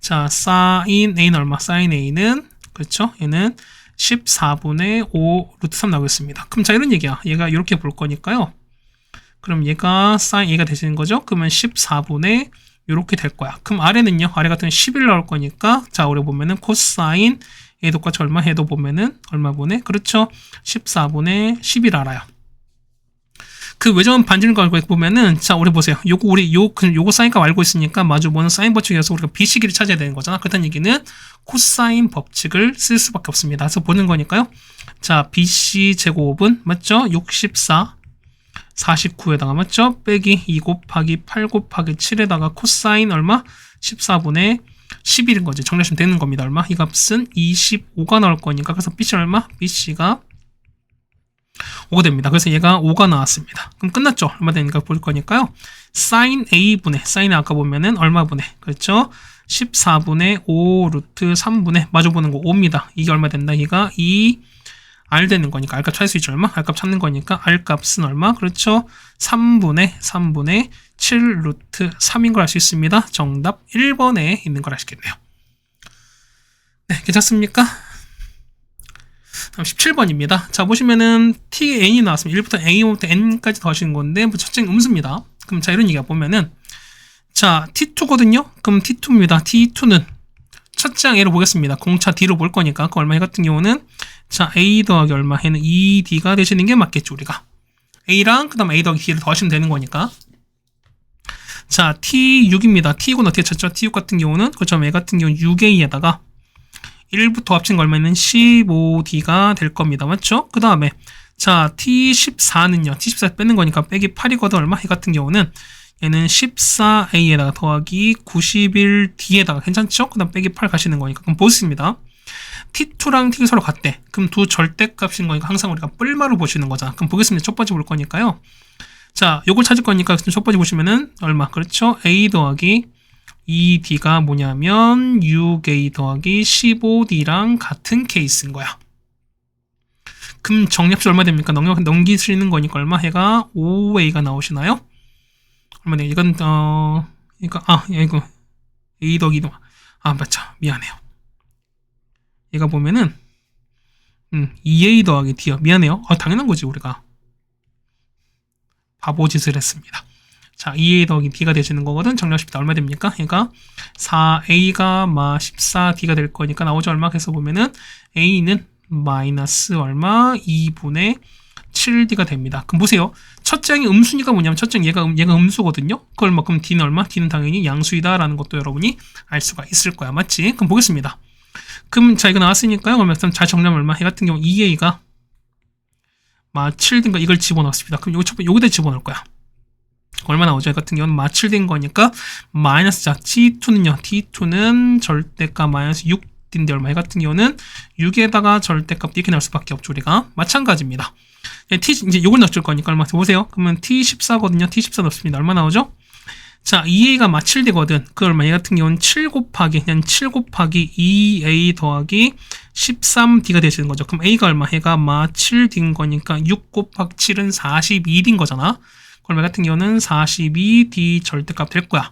자, sin A는 얼마? sin A는 그렇죠? 얘는 14분의 5 루트 3 나오겠습니다. 그럼 자, 이런 얘기야. 얘가 이렇게 볼 거니까요. 그럼 얘가 sin A가 되시는 거죠? 그러면 14분의 이렇게 될 거야. 그럼 아래는요? 아래 같은 11 나올 거니까 자, 우리 보면은 코사인 A 똑같이 얼마 해도 보면은 얼마 보네? 그렇죠? 14분의 11 알아요. 그 외전 반지름 걸 보면은 자, 우리 보세요. 요거 사인값 알고 있으니까 마주 보는 사인 법칙에서 우리가 B 시기를 찾아야 되는 거잖아. 그렇다는 얘기는 코사인 법칙을 쓸 수밖에 없습니다. 그래서 보는 거니까요. 자, BC 제곱은 맞죠? 64 49에다가 맞죠? 빼기 2 곱하기 8 곱하기 7에다가 코사인 얼마? 14분의 11인 거지. 정리하시면 되는 겁니다. 얼마? 이 값은 25가 나올 거니까 그래서 BC는 얼마? BC가 5가 됩니다. 그래서 얘가 5가 나왔습니다. 그럼 끝났죠? 얼마 되니까 볼 거니까요. sin A분의 sin 아까 보면은 얼마 분의 그렇죠? 14분의 5 루트 3분의 마주 보는 거 5입니다. 이게 얼마 된다? 얘가 2 R 되는 거니까 R값 찾을 수 있죠. 얼마? R값 찾는 거니까 R값은 얼마? 그렇죠? 3분의 7 루트 3인 걸 알 수 있습니다. 정답 1번에 있는 걸 아시겠네요. 네, 괜찮습니까? 다음 17번입니다. 자, 보시면은 Tn이 나왔습니다. 1부터 A부터 N까지 더하시는 건데 뭐 첫째 음수입니다. 그럼 자, 이런 얘기가 보면은 자, T2거든요. 그럼 T2입니다. T2는 첫째 A로 보겠습니다. 공차 D로 볼 거니까 그 얼마 같은 경우는 자, A 더하기 얼마 해는 2D가 되시는 게 맞겠죠, 우리가. A랑 그 다음 A 더하기 D를 더하시면 되는 거니까. 자, T6입니다. T6은 어떻게 찾죠? T6 같은 경우는 그렇죠. A 같은 경우는 6A에다가 1부터 합친 거 얼마는 15D가 될 겁니다. 맞죠? 그 다음에 자, T14는요. T14 빼는 거니까 빼기 8이거든. 얼마? 이 같은 경우는 얘는 14A에다가 더하기 91D에다가 괜찮죠? 그 다음 빼기 8 가시는 거니까. 그럼 보겠습니다. T2랑 T 서로 같대. 그럼 두 절대값인 거니까 항상 우리가 뿔마로 보시는 거잖아. 그럼 보겠습니다. 첫 번째 볼 거니까요. 자, 요걸 찾을 거니까 첫 번째 보시면은 얼마? 그렇죠? A 더하기 2D가 뭐냐면 6A 더하기 15D랑 같은 케이스인 거야. 그럼 정리합시 얼마 됩니까? 넘기시는 거니까 얼마 해가 5A가 나오시나요? 얼마 돼? 이건 이거 A 더하기 맞죠. 미안해요. 얘가 보면은 2A 더하기 D요. 미안해요. 당연한 거지 우리가. 바보짓을 했습니다. 자, 2A 더하기 D가 되시는 거거든. 정리하십시다. 얼마 됩니까? 얘가 4A가 14D가 될 거니까 나오죠. 얼마? 그래서 보면은 A는 마이너스 얼마? 2분의 7D가 됩니다. 그럼 보세요. 첫째 항이 음수니까 뭐냐면 첫째 얘가 음수거든요. 그걸 그럼 D는 얼마? D는 당연히 양수이다라는 것도 여러분이 알 수가 있을 거야. 맞지? 그럼 보겠습니다. 그럼 자, 이거 나왔으니까요. 그러면 잘 정리하면 얼마? 얘 같은 경우 2A가 7D인가 이걸 집어넣습니다. 그럼 여기다 집어넣을 거야. 얼마 나오죠? 같은 경우는 7된 거니까 마이너스 자 T2는 절대값 마이너스 6인데 얼마? 같은 경우는 6에다가 절대값 이렇게 나올 수밖에 없죠. 우리가 마찬가지입니다. 이제 요걸 넣을 거니까 얼마 보세요. 그러면 T14거든요. T14 넣습니다. 얼마 나오죠? 자, 2A가 7되거든. 그 얼마? 얘 같은 경우는 7 곱하기 2A 더하기 13D가 되시는 거죠. 그럼 A가 얼마? 얘가 7D인 거니까 6 곱하기 7은 42D인 거잖아. 얼마 같은 경우는 42D 절대값 될 거야.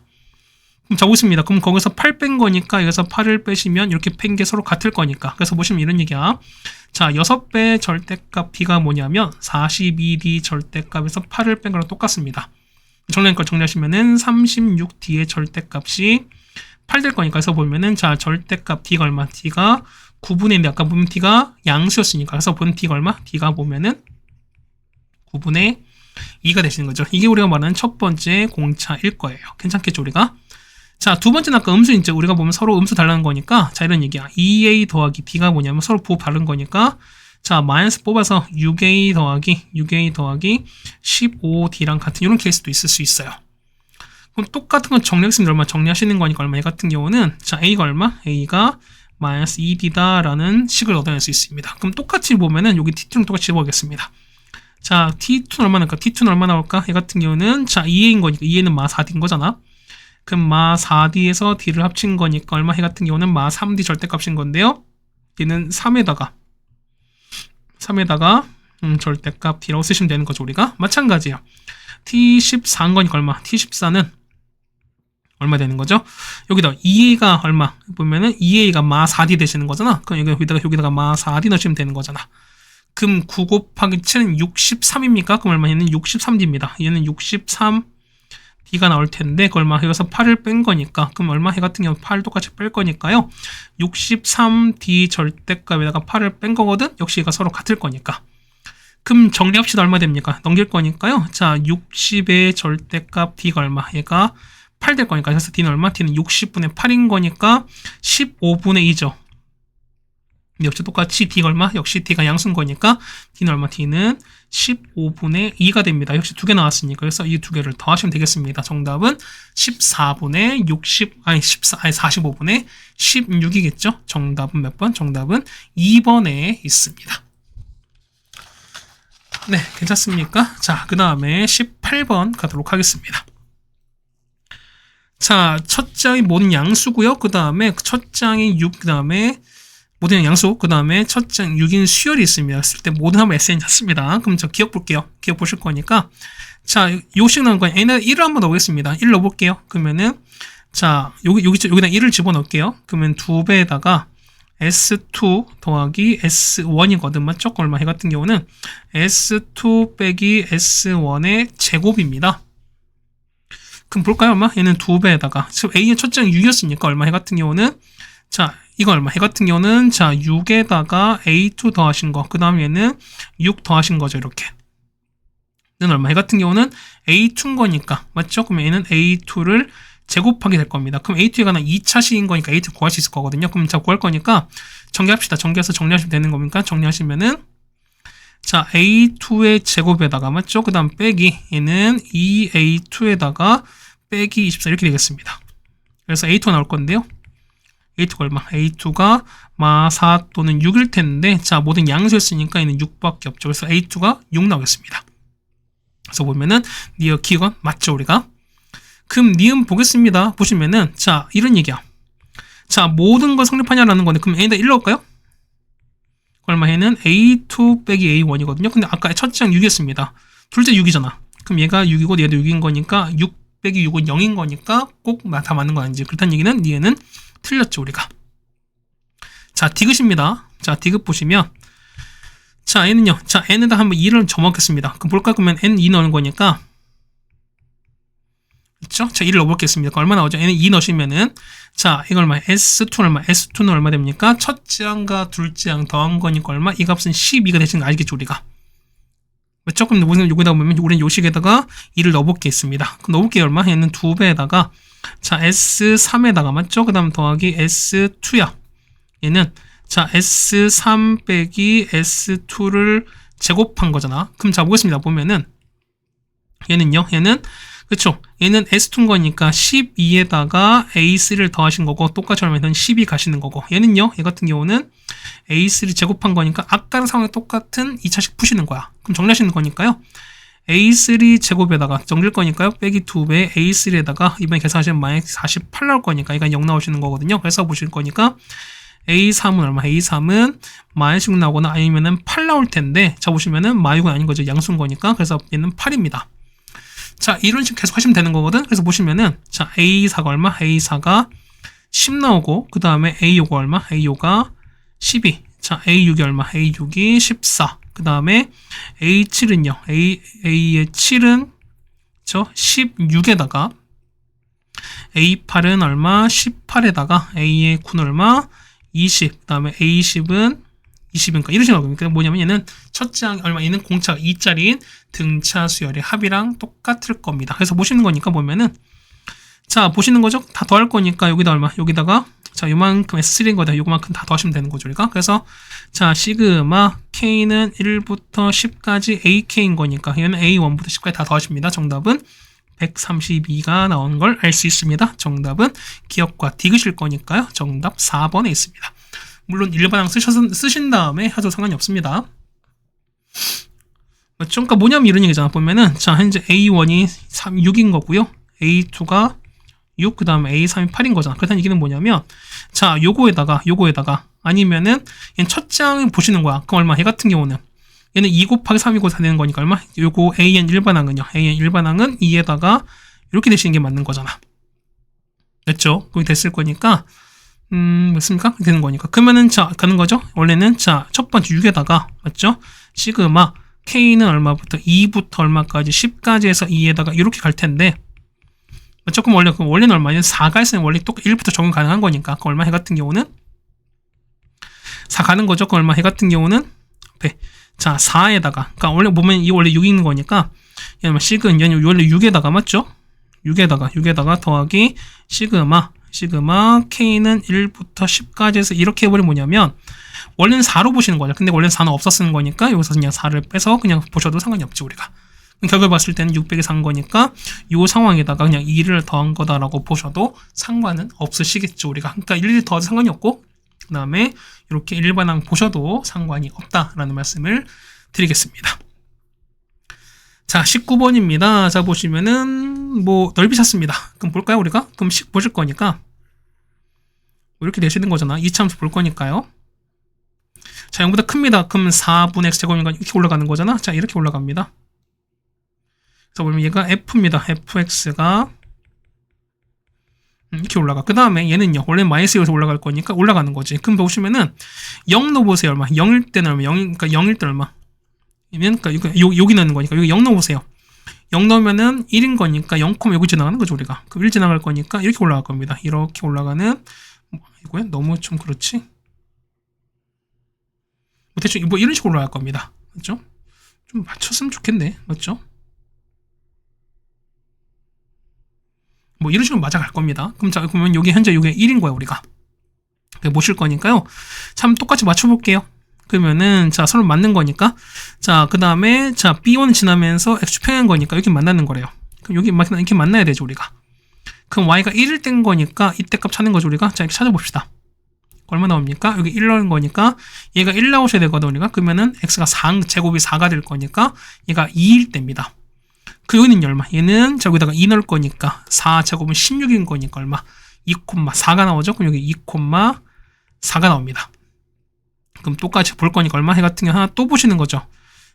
그럼 자, 보십니다. 그럼 거기서 8 뺀 거니까 여기서 8을 빼시면 이렇게 뺀 게 서로 같을 거니까. 그래서 보시면 이런 얘기야. 자, 6배 절대값 D가 뭐냐면 42D 절대값에서 8을 뺀 거랑 똑같습니다. 정리한 걸 정리하시면은 36D의 절대값이 8 될 거니까. 그래서 보면은 자, 절대값 D가 얼마? D가 9분의 1인데 아까 보면 D가 양수였으니까. 그래서 보면 D가 얼마? D가 보면은 9분의 2가 되시는 거죠. 이게 우리가 말하는 첫 번째 공차일 거예요. 괜찮겠죠, 우리가? 자, 두 번째는 아까 음수 이제 우리가 보면 서로 음수 달라는 거니까 자, 이런 얘기야. 2A 더하기 D가 뭐냐면 서로 부호 다른 거니까 자, 마이너스 뽑아서 6a 더하기 15d랑 같은 이런 케이스도 있을 수 있어요. 그럼 똑같은 건 정리하겠습니다. 얼마 정리하시는 거니까 얼마. 얘 같은 경우는 자, a가 얼마? a가 마이너스 2d다 라는 식을 얻어낼 수 있습니다. 그럼 똑같이 보면은 여기 t2는 똑같이 해보겠습니다. 자, t2는 얼마 나올까? t2는 얼마 나올까? 얘 같은 경우는 자, 2a인 거니까 2a는 마 4d인 거잖아. 그럼 마 4d에서 d를 합친 거니까 얼마? 얘 같은 경우는 마 3d 절대값인 건데요. 얘는 3에다가 절대값 d라고 쓰시면 되는 거죠. 우리가 마찬가지예요. t14인 거니까 얼마? t14는 얼마 되는 거죠? 여기다 2a가 얼마? 보면은 2a가 마 4d 되시는 거잖아. 그럼 여기다가 마 4d 넣으시면 되는 거잖아. 그럼 9 곱하기 7은 63입니까? 그럼 얼마? 얘는 63d입니다. 얘는 63d가 나올 텐데, 그 얼마? 여기서 8을 뺀 거니까. 그럼 얼마? 해 같은 경우 8 똑같이 뺄 거니까요. 63d 절대값에다가 8을 뺀 거거든? 역시 얘가 서로 같을 거니까. 그럼 정리합시다. 얼마 됩니까? 넘길 거니까요. 자, 60의 절대값 d가 얼마? 얘가 8 될 거니까. 그래서 d는 얼마? d는 60분의 8인 거니까 15분의 2죠. 역시 똑같이 d가 얼마? 역시 d가 양수인 거니까 d는 얼마? d는 15분의 2가 됩니다. 역시 두 개 나왔으니까. 그래서 이 두 개를 더하시면 되겠습니다. 정답은 45분의 16이겠죠? 정답은 몇 번? 정답은 2번에 있습니다. 네, 괜찮습니까? 자, 그 다음에 18번 가도록 하겠습니다. 자, 첫 장이 모든 양수고요. 그 다음에 첫 장이 6, 그 다음에 모든 양수, 그 다음에 첫 장 6인 수열이 있습니다. 쓸 때 모든 하면 SN 잤습니다. 그럼 저 기억 볼게요. 기억 보실 거니까. 자, 요식 나온 건 N에 1을 한번 넣어보겠습니다. 1 넣어볼게요. 그러면은, 자, 여기다 1을 집어넣을게요. 그러면 2배에다가 S2 더하기 S1이거든. 맞죠? 얼마? 해 같은 경우는 S2 빼기 S1의 제곱입니다. 그럼 볼까요? 얼마? 얘는 2배에다가. 지금 A의 첫 장이 6이었으니까 얼마? 해 같은 경우는 자, 이거 얼마? 해 같은 경우는 자, 6에다가 A2 더하신 거. 그 다음 얘는 6 더하신 거죠. 이렇게. 얘는 얼마? 해 같은 경우는 A2인 거니까. 맞죠? 그럼 얘는 A2를 제곱하게 될 겁니다. 그럼 A2에 관한 2차식인 거니까 A2 구할 수 있을 거거든요. 그럼 자, 구할 거니까 정리합시다. 정리해서 정리하시면 되는 겁니까? 정리하시면은 자, A2의 제곱에다가 맞죠? 그 다음 빼기 얘는 2A2에다가 빼기 24 이렇게 되겠습니다. 그래서 A2가 나올 건데요. A2가 얼마? A2가 마 4 또는 6일 텐데 자, 모든 양수였으니까 얘는 6밖에 없죠. 그래서 A2가 6 나오겠습니다. 그래서 보면은 니어 기건 맞죠, 우리가? 그럼 니은 보겠습니다. 보시면은 자, 이런 얘기야. 자, 모든 걸 성립하냐라는 건데 그럼 A에다 1 넣을까요? 얼마? 얘는 A2 빼기 A1이거든요. 근데 아까 첫 장 6이었습니다. 둘째 6이잖아. 그럼 얘가 6이고 얘도 6인 거니까 6 빼기 6은 0인 거니까 꼭 다 맞는 거 아닌지. 그렇다는 얘기는 얘는 틀렸죠, 우리가. 자, 디귿입니다. 자, 디귿 보시면 자, 얘는요. 자, n에다 한번 2를 접어먹겠습니다. 그럼 볼까? 그러면 n 2 넣는 거니까 그렇죠? 자, 2를 넣어보겠습니다. 얼마 나오죠? n에 2 넣으시면은 자, 이거 얼마? S2는 얼마? S2는 얼마 됩니까? 첫째 항과 둘째 항 더한 거니까 얼마? 이 값은 12가 되시는 거 알겠죠, 우리가? 조금 우리는 여기다 보면 우리는 요식에다가 2를 넣어볼겠습니다. 그럼 넣어볼게요. 얼마? 얘는 2배에다가 자, S3에다가 맞죠? 그 다음 더하기 S2야. 얘는 자, S3 빼기 S2를 제곱한 거잖아. 그럼 자, 보겠습니다. 보면은 얘는요. 얘는 그쵸? 얘는 S2인 거니까 12에다가 A3를 더하신 거고 똑같이 하면 12 가시는 거고 얘는요. 얘 같은 경우는 A3 제곱한 거니까 아까랑 상황이 똑같은 2차식 푸시는 거야. 그럼 정리하시는 거니까요. A3 제곱에다가 정리할 거니까요. 빼기 2배 A3에다가 이번에 계산하시면 마이너스 48 나올 거니까 이건 0 나오시는 거거든요. 그래서 보실 거니까 A3은 얼마? A3은 마이너스 6 나오거나 아니면은 8 나올 텐데 자 보시면은 마이너스가 아닌 거죠. 양수인 거니까 그래서 얘는 8입니다. 자, 이런 식으로 계속 하시면 되는 거거든. 그래서 보시면은 자, A4가 얼마? A4가 10 나오고 그 다음에 A5가 얼마? A5가 12. 자, A6이 얼마? A6이 14. 그 다음에 A7은요. A의 7은 저 16에다가 A8은 얼마? 18에다가 A의 9는 얼마? 20. 그 다음에 A10은 20인가 이런 식으로 그러니까 뭐냐면 얘는 첫째 항 얼마 얘는 공차가 2짜리인 등차 수열의 합이랑 똑같을 겁니다. 그래서 보시는 거니까 보면은 자 보시는 거죠? 다 더할 거니까 여기다 얼마? 여기다가 자, 요만큼 S3인 거다. 요만큼 다 더하시면 되는 거죠, 우리가. 그래서, 자, 시그마 K는 1부터 10까지 AK인 거니까, 얘는 A1부터 10까지 다 더하십니다. 정답은 132가 나온 걸 알 수 있습니다. 정답은 기억과 디귿일 거니까요. 정답 4번에 있습니다. 물론 일반항 쓰신 다음에 하도 상관이 없습니다. 맞죠? 그러니까 뭐냐면 이런 얘기잖아. 보면은, 자, 현재 A1이 6인 거고요. A2가 6, 그 다음에 A3이 8인 거잖아. 그렇다는 얘기는 뭐냐면, 자, 요거에다가, 아니면은, 얘는 첫 장을 보시는 거야. 그럼 얼마? 얘 같은 경우는, 얘는 2 곱하기 3이고 다 되는 거니까 얼마? 요거 AN 일반항은요. AN 일반항은 2에다가, 이렇게 되시는 게 맞는 거잖아. 됐죠? 그게 됐을 거니까, 맞습니까? 되는 거니까. 그러면은, 자, 가는 거죠? 원래는, 자, 첫 번째 6에다가, 맞죠? 시그마, K는 얼마부터? 2부터 얼마까지? 10까지 해서 2에다가 이렇게 갈 텐데, 조금 원래는 얼마냐? 4가 있으면 원래 또 1부터 적용 가능한 거니까. 그 얼마 해 같은 경우는 4 가는 거죠. 그 얼마 해 같은 경우는 자, 4에다가. 그러니까 원래 보면 이 원래 6이 있는 거니까 얘는 시그는 원래 6에다가 맞죠? 6에다가 더하기 시그마 K는 1부터 10까지 해서 이렇게 해버리면 뭐냐면 원래는 4로 보시는 거죠. 근데 원래는 4는 없었는 거니까 여기서 그냥 4를 빼서 그냥 보셔도 상관이 없지 우리가. 결과를 봤을 때는 600이 산 거니까 이 상황에다가 그냥 2를 더한 거다라고 보셔도 상관은 없으시겠죠 우리가. 그러니까 1을 더해도 상관이 없고 그 다음에 이렇게 일반항 보셔도 상관이 없다라는 말씀을 드리겠습니다. 자, 19번입니다. 자, 보시면은 뭐 넓이 찾습니다. 그럼 볼까요 우리가? 그럼 보실 거니까 이렇게 되시는 거잖아. 이차함수 볼 거니까요. 자, 0보다 큽니다. 그럼 4분의 x제곱이니까 이렇게 올라가는 거잖아. 자, 이렇게 올라갑니다. 그래서 보면 얘가 f입니다. fx가 이렇게 올라가. 그 다음에 얘는요. 원래는 마이너스 1에서 올라갈 거니까 올라가는 거지. 그럼 보시면은 0 넣어보세요. 얼마? 0일 때는 얼마? 그러니까 0일 때 얼마? 그러니까 여기 넣는 거니까 여기 0 넣어보세요. 0 넣으면은 1인 거니까 0, 여기 지나가는 거죠 우리가. 그럼 1 지나갈 거니까 이렇게 올라갈 겁니다. 이렇게 올라가는 이거야? 너무 좀 그렇지? 대충 뭐 이런 식으로 올라갈 겁니다. 맞죠? 좀 맞췄으면 좋겠네. 맞죠? 뭐 이런 식으로 맞아갈 겁니다. 그럼 자, 그러면 여기 현재 이게 1인 거야 우리가. 모실 거니까요. 참 똑같이 맞춰볼게요. 그러면은 자 서로 맞는 거니까 자 그 다음에 자 B1 지나면서 X 평행한 거니까 여기 만나는 거래요. 그럼 여기 이렇게 만나야 되죠 우리가. 그럼 Y가 1일 땐 거니까 이때 값 찾는 거죠 우리가. 자 이렇게 찾아봅시다. 얼마 나옵니까? 여기 1 나오는 거니까 얘가 1 나오셔야 되거든 우리가. 그러면은 X가 4 제곱이 4가 될 거니까 얘가 2일 때입니다. 그 여기는 얼마? 얘는 저기다가 2 넣을 거니까 4제곱은 16인 거니까 얼마? 2,4가 나오죠? 그럼 여기 2,4가 나옵니다. 그럼 똑같이 볼 거니까 얼마? 해 같은 경우 하나 또 보시는 거죠.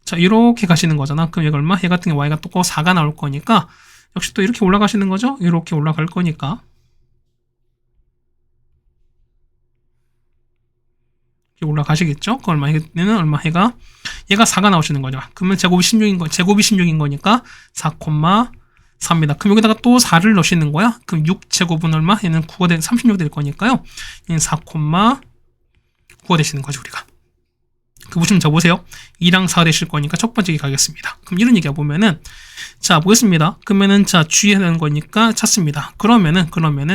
자 이렇게 가시는 거잖아. 그럼 얘가 얼마? 해 같은 경우 Y가 또 4가 나올 거니까 역시 또 이렇게 올라가시는 거죠. 이렇게 올라갈 거니까 올라가시겠죠? 그 얼마? 얘는 얼마? 해가 얘가 4가 나오시는 거죠. 그러면 제곱이 16인 거니까 4,4입니다. 그럼 여기다가 또 4를 넣으시는 거야. 그럼 6제곱은 얼마? 얘는 36 될 거니까요. 얘는 4,9가 되시는 거죠, 우리가. 그 보시면 저 보세요. 2랑 4 되실 거니까 첫 번째 가겠습니다. 그럼 이런 얘기가 보면은 자, 보겠습니다. 그러면은 자, 주의해야 되는 거니까 찾습니다. 그러면은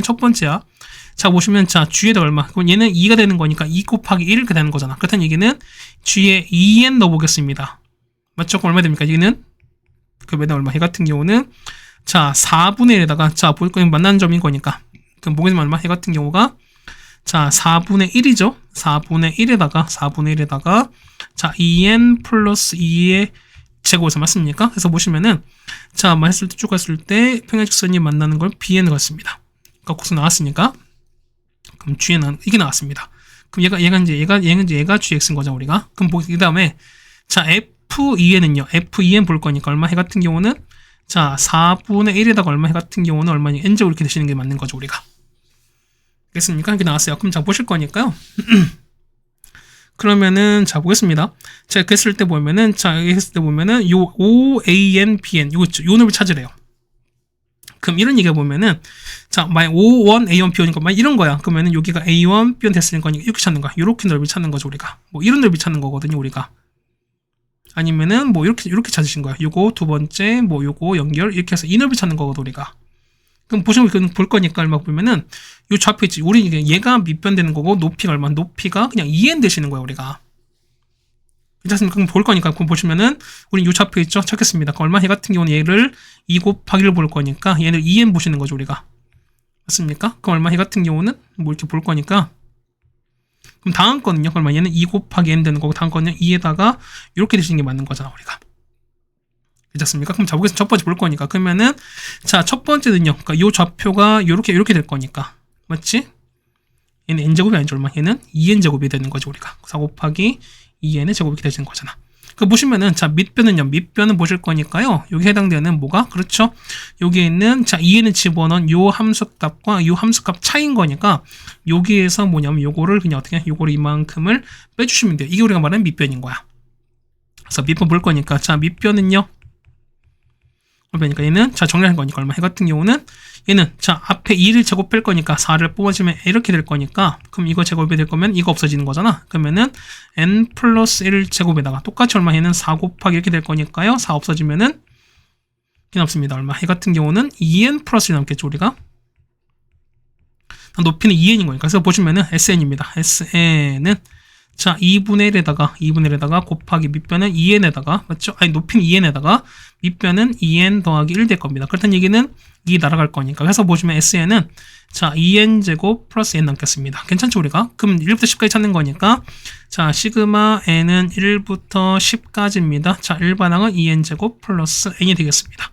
첫 번째야. 자, 보시면, 자, G에다 얼마? 그럼 얘는 2가 되는 거니까 2 곱하기 1 이렇게 되는 거잖아. 그렇다는 얘기는 G에 2n 넣어보겠습니다. 맞죠? 그럼 얼마 됩니까? 얘는, 그러면 얼마? 얘 같은 경우는, 자, 4분의 1에다가, 자, 볼 거는 만나는 점인 거니까. 그럼 보겠지만 얼마? 얘 같은 경우가, 자, 4분의 1이죠? 4분의 1에다가, 자, 2n 플러스 2의 제곱에서 맞습니까? 그래서 보시면은, 자, 했을 때, 쭉 갔을 때, 평행직선이 만나는 걸 bn 같습니다. 그러니까 곡선 나왔으니까. 그럼 G에는 이게 나왔습니다. 그럼 얘가 GX인 거죠, 우리가. 그럼 그 다음에, 자, F2N은요, F2N 볼 거니까 얼마 해 같은 경우는, 자, 4분의 1에다가 얼마 해 같은 경우는 얼마니, N제곱 이렇게 되시는 게 맞는 거죠, 우리가. 됐습니까? 이렇게 나왔어요. 그럼 자, 보실 거니까요. 그러면은, 자, 보겠습니다. 자, 그랬을 때 보면은, 자, 여기 했을 때 보면은, 요 OAN, BN, 요거 있죠. 요 놈을 찾으래요. 그럼 이런 얘기가 보면은 자, 만약 O1, A1, B1이니까 만약 이런 거야. 그러면은 여기가 A1, B1 됐을 거니까 이렇게 찾는 거야. 이렇게 넓이 찾는 거죠, 우리가. 뭐 이런 넓이 찾는 거거든요, 우리가. 아니면은 뭐 이렇게 찾으신 거야. 요거 두 번째, 뭐 요거 연결 이렇게 해서 이 넓이 찾는 거거든, 우리가. 그럼 보시면 볼 거니까 얼마 보면은 요 좌표 있지. 우리 얘가 밑변되는 거고 높이가 얼마? 높이가 그냥 2n 되시는 거예요, 우리가. 괜찮습니까? 그럼 볼 거니까 그럼 보시면은 우리 요 좌표 있죠? 찾겠습니다. 그 얼마? 얘 같은 경우는 얘를 2 곱하기 1을 볼 거니까 얘를 2n 보시는 거죠, 우리가. 맞습니까? 그럼 얼마? 얘 같은 경우는 뭐 이렇게 볼 거니까 그럼 다음 거는요. 얼마? 얘는 2 곱하기 n 되는 거고 다음 거는요. 2에다가 이렇게 되시는 게 맞는 거잖아, 우리가. 괜찮습니까? 그럼 자, 보겠습니다. 첫 번째 볼 거니까. 그러면은 자, 첫 번째는요. 그러니까 요 좌표가 요렇게 될 거니까. 맞지? 얘는 n제곱이 아니죠, 얼마? 얘는 2n제곱이 되는 거죠, 우리가. 4 곱하기 2n의 제곱이 이렇게 되는 거잖아. 그 보시면은 자, 밑변은요. 밑변은 보실 거니까요. 여기 해당되는 뭐가? 그렇죠? 여기에 있는 자, 2n을 집어넣은 요 함수값과 요 함수값 차이인 거니까 여기에서 뭐냐면 요거를 그냥 어떻게 요거를 이만큼을 빼주시면 돼요. 이게 우리가 말하는 밑변인 거야. 그래서 밑변 볼 거니까 자, 밑변은요. 그러니까 얘는 자, 정리하는 거니까 얼마? 해 같은 경우는 얘는 자, 앞에 2를 제곱할 거니까 4를 뽑아주면 이렇게 될 거니까 그럼 이거 제곱이 될 거면 이거 없어지는 거잖아. 그러면은 n 플러스 1 제곱에다가 똑같이 얼마? 얘는 4 곱하기 이렇게 될 거니까요. 4 없어지면은 이게 남습니다. 얼마? 해 같은 경우는 2n 플러스 1 남겠죠, 우리가. 높이는 2n인 거니까. 그래서 보시면은 sn입니다. sn은 자, 2분의 1에다가 곱하기 밑변은 2n에다가 맞죠? 아니, 높이는 2n에다가 밑변은 2n 더하기 1 될 겁니다. 그렇다는 얘기는 2 날아갈 거니까. 그래서 보시면 sn은 자, 2n제곱 플러스 n 남겠습니다. 괜찮죠, 우리가? 그럼 1부터 10까지 찾는 거니까 자, 시그마 n은 1부터 10까지입니다. 자, 일반항은 2n제곱 플러스 n이 되겠습니다.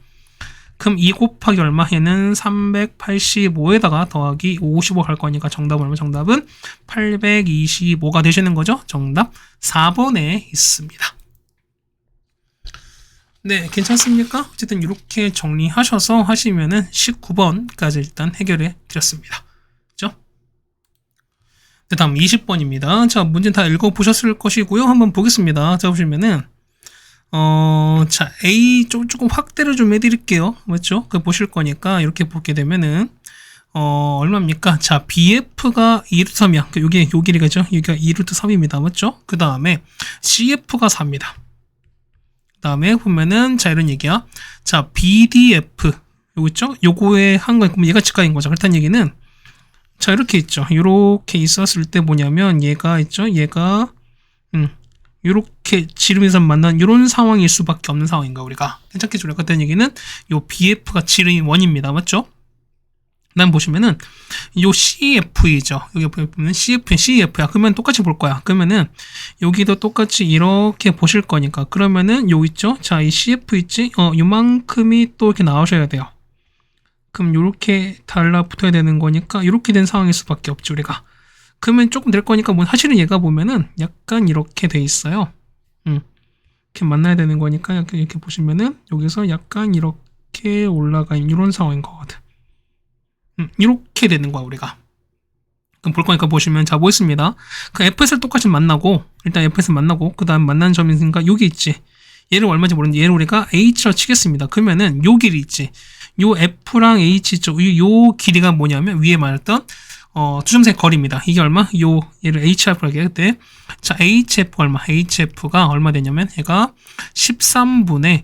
그럼 2 곱하기 얼마? 얘는 385에다가 더하기 55 갈 거니까 정답은 얼마? 정답은 825가 되시는 거죠? 정답 4번에 있습니다. 네, 괜찮습니까? 어쨌든 이렇게 정리하셔서 하시면은 19번까지 일단 해결해 드렸습니다. 그죠? 네, 다음 20번입니다. 자, 문제 다 읽어보셨을 것이고요. 한번 보겠습니다. 자, 보시면은 자, A 조금 확대를 좀 해드릴게요. 맞죠? 그 보실 거니까 이렇게 보게 되면은 얼마입니까? 자, BF가 2루트 3이야. 요게 요 길이가죠? 여기가 2루트 3입니다. 맞죠? 그 다음에 CF가 4입니다. 그 다음에 보면은 자, 이런 얘기야. 자, BDF 요거 있죠? 요거에 한 거 있고 얘가 직각인 거죠. 그렇다는 얘기는 자, 이렇게 있죠. 이렇게 있었을 때 뭐냐면 얘가 있죠? 얘가 이렇게 지름이선 만난 이런 상황일 수밖에 없는 상황인가 우리가. 괜찮겠죠? 우리가 그랬던 얘기는 요 BF가 지름이 1입니다. 맞죠? 난 보시면은 요 CF이죠. 여기 보면 CF야. 그러면 똑같이 볼 거야. 그러면은 여기도 똑같이 이렇게 보실 거니까 그러면은 요 있죠? 자, 이 CF 있지? 요만큼이 또 이렇게 나오셔야 돼요. 그럼 요렇게 달라붙어야 되는 거니까 이렇게 된 상황일 수밖에 없지 우리가. 그러면 조금 될 거니까 뭐 사실은 얘가 보면은 약간 이렇게 돼 있어요. 이렇게 만나야 되는 거니까 약간 이렇게 보시면은 여기서 약간 이렇게 올라가 있는 이런 상황인 거거든. 이렇게 되는 거야 우리가. 그럼 볼 거니까 보시면 자, 뭐 있습니다. 그 F에서 똑같이 만나고 일단 F에서 만나고 그 다음 만나는 점이 있으니까 여기 있지. 얘를 얼마인지 모르는데 얘를 우리가 H로 치겠습니다. 그러면은 요 길이 있지. 요 F랑 H 쪽 요 길이가 뭐냐면 위에 말했던 투점선의 거리입니다. 이게 얼마? 얘를 HF라고 하게 그때 자, HF가 얼마? HF가 얼마 되냐면 얘가 13분의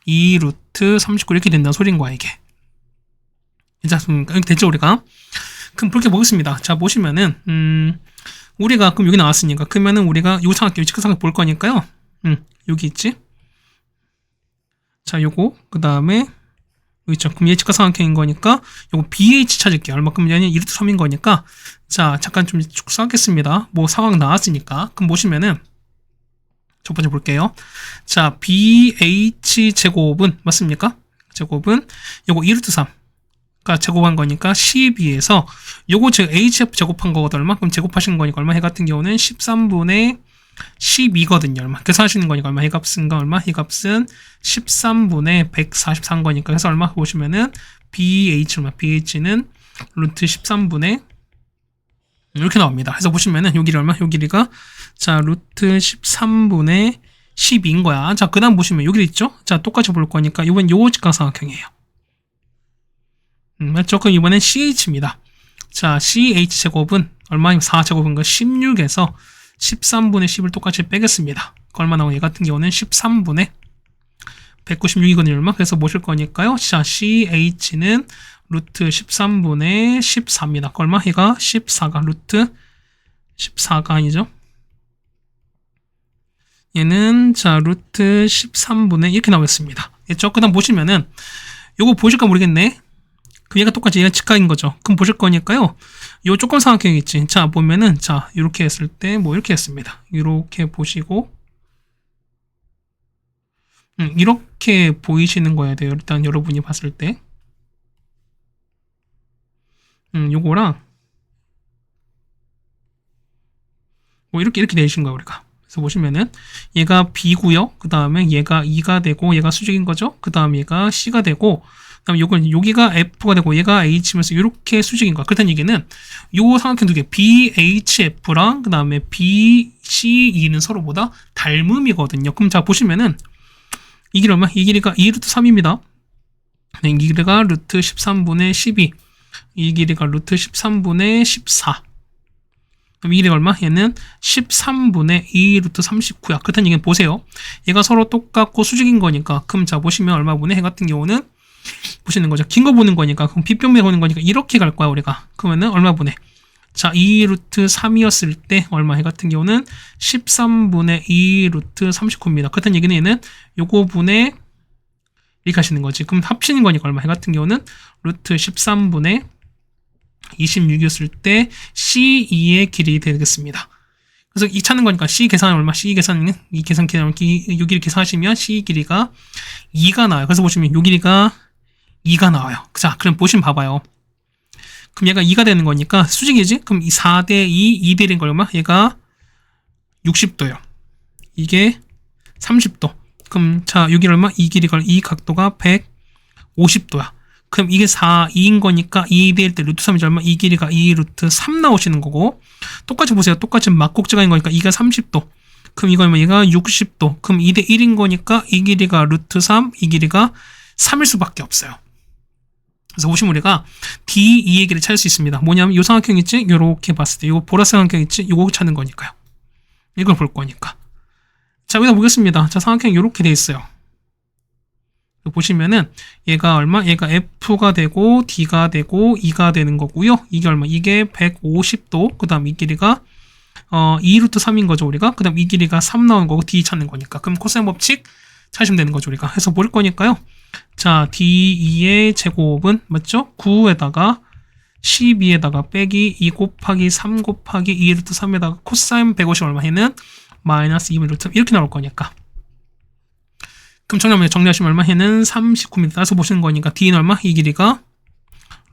2 루트 39 이렇게 된다는 소리인 거야 이게. 괜찮습니까? 이렇게 됐죠 우리가? 그럼 그렇게 보겠습니다. 자, 보시면은 우리가 그럼 여기 나왔으니까 그러면은 우리가 요 삼각형 직각삼각형 볼 거니까요. 여기 있지? 자, 요거 그 다음에 여기 있죠. 그럼 얘 직각삼각형인 거니까 요거 BH 찾을게요. 얼마큼 얘는 2루트 3인 거니까 자, 잠깐 좀 쭉 써겠습니다. 뭐 상황 나왔으니까. 그럼 보시면은 첫 번째 볼게요. 자, BH 제곱은 맞습니까? 제곱은 요거 2루트 3가 제곱한 거니까 12에서 요거 제가 HF 제곱한 거거든. 얼마큼 제곱하신 거니까 얼마? 해 같은 경우는 13분의 12거든요. 얼마? 계산하시는 거니까 얼마? 이 값은가 얼마? 이 값은 13분의 143 거니까 그래서 얼마 보시면은 BH 얼마? BH는 루트 13분의 이렇게 나옵니다. 그래서 보시면은 요 길이 얼마? 요 길이가 자, 루트 13분의 12인 거야. 자, 그 다음 보시면 요 길이 있죠? 자, 똑같이 볼 거니까 이번 요 직각삼각형이에요. 맞죠? 그럼 이번엔 CH입니다. 자, CH 제곱은 얼마입니까? 4 제곱인가? 16에서 13분의 10을 똑같이 빼겠습니다. 그 얼마 나오냐? 얘 같은 경우는 13분의 196이거든요. 얼마? 그래서 뭐실 거니까요? 자, CH는 루트 13분의 14입니다. 얼마? 얘가 14가 루트 14가 아니죠? 얘는 자 루트 13분의 이렇게 나오겠습니다. 됐죠? 그 다음 보시면은 요거 보실까 모르겠네. 그럼 얘가 똑같이 얘가 직각인 거죠. 그럼 보실 거니까요. 요 조금 삼각형 있지. 자 보면은 자 이렇게 했을 때 뭐 이렇게 했습니다. 이렇게 보시고 이렇게 보이시는 거야 돼요. 일단 여러분이 봤을 때 요거랑 뭐 이렇게 되신 거야 우리가. 그래서 보시면은 얘가 B고요. 그 다음에 얘가 2가 되고 얘가 수직인 거죠. 그 다음에 얘가 C가 되고 그 다음에 요건 여기가 F가 되고 얘가 H면서 이렇게 수직인 거야. 그렇다는 얘기는 요 삼각형 두 개 BHF랑 그 다음에 BCE는 서로보다 닮음이거든요. 그럼 자 보시면은 이 길이 얼마? 이 길이가 2루트 3입니다. 이 길이가 루트 13분의 12 이 길이가 루트 13분의 14 그럼 이 길이가 얼마? 얘는 13분의 2 루트 39야. 그렇다는 얘기는 보세요. 얘가 서로 똑같고 수직인 거니까 그럼 자 보시면 얼마 분의 해 같은 경우는 보시는 거죠. 긴 거 보는 거니까 그럼 빗병맥 보는 거니까 이렇게 갈 거야 우리가. 그러면은 얼마 분의 자 2 루트 3이었을 때 얼마 해 같은 경우는 13분의 2 루트 39입니다. 그렇다는 얘기는 얘는 요거 분의 이렇게 하시는 거지. 그럼 합치는 거니까 얼마 해 같은 경우는 루트 13분의 26이었을 때 C2의 길이 되겠습니다. 그래서 이 찾는 거니까 C 계산은 얼마? C 계산은 이 계산 요 길이 계산하시면 C 길이가 2가 나와요. 그래서 보시면 요 길이가 2가 나와요. 자, 그럼 보시면 봐봐요. 그럼 얘가 2가 되는 거니까 수직이지? 그럼 이 4대 2, 2대 1인 거 얼마? 얘가 60도요. 이게 30도. 그럼 자, 여기 얼마? 이 길이가 이 각도가 150도야. 그럼 이게 4, 2인 거니까 2 대 1 때 루트 3이죠. 얼마? 이 길이가 2 루트 3 나오시는 거고 똑같이 보세요. 똑같이 막곡제가인 거니까 이가 30도. 그럼 이거 얼마? 얘가 60도. 그럼 2 대 1인 거니까 이 길이가 루트 3, 이 길이가 3일 수밖에 없어요. 그래서 보시면 우리가 D2의 길을 찾을 수 있습니다. 뭐냐면 이 삼각형 있지? 요렇게 봤을 때 요 보라색 삼각형 있지? 요거 찾는 거니까요. 이걸 볼 거니까. 자, 여기다 보겠습니다. 자, 삼각형이 요렇게 돼 있어요. 보시면은 얘가 얼마? 얘가 F가 되고 D가 되고 E가 되는 거고요. 이게 얼마? 이게 150도. 그 다음 이 길이가 2루트 3인 거죠 우리가. 그 다음 이 길이가 3 나오는 거고 D 찾는 거니까. 그럼 코사인 법칙 찾으면 되는 거죠 우리가. 해서 볼 거니까요. 자 D2의 제곱은 맞죠? 9에다가 12에다가 빼기 2 곱하기 3 곱하기 2루트 3에다가 코사인 150 얼마 해는 마이너스 2분의 루트 3 이렇게 나올 거니까. 그럼 정리하시면 얼마? 해는 39입니다. 따라서 보시는 거니까 D는 얼마? 이 길이가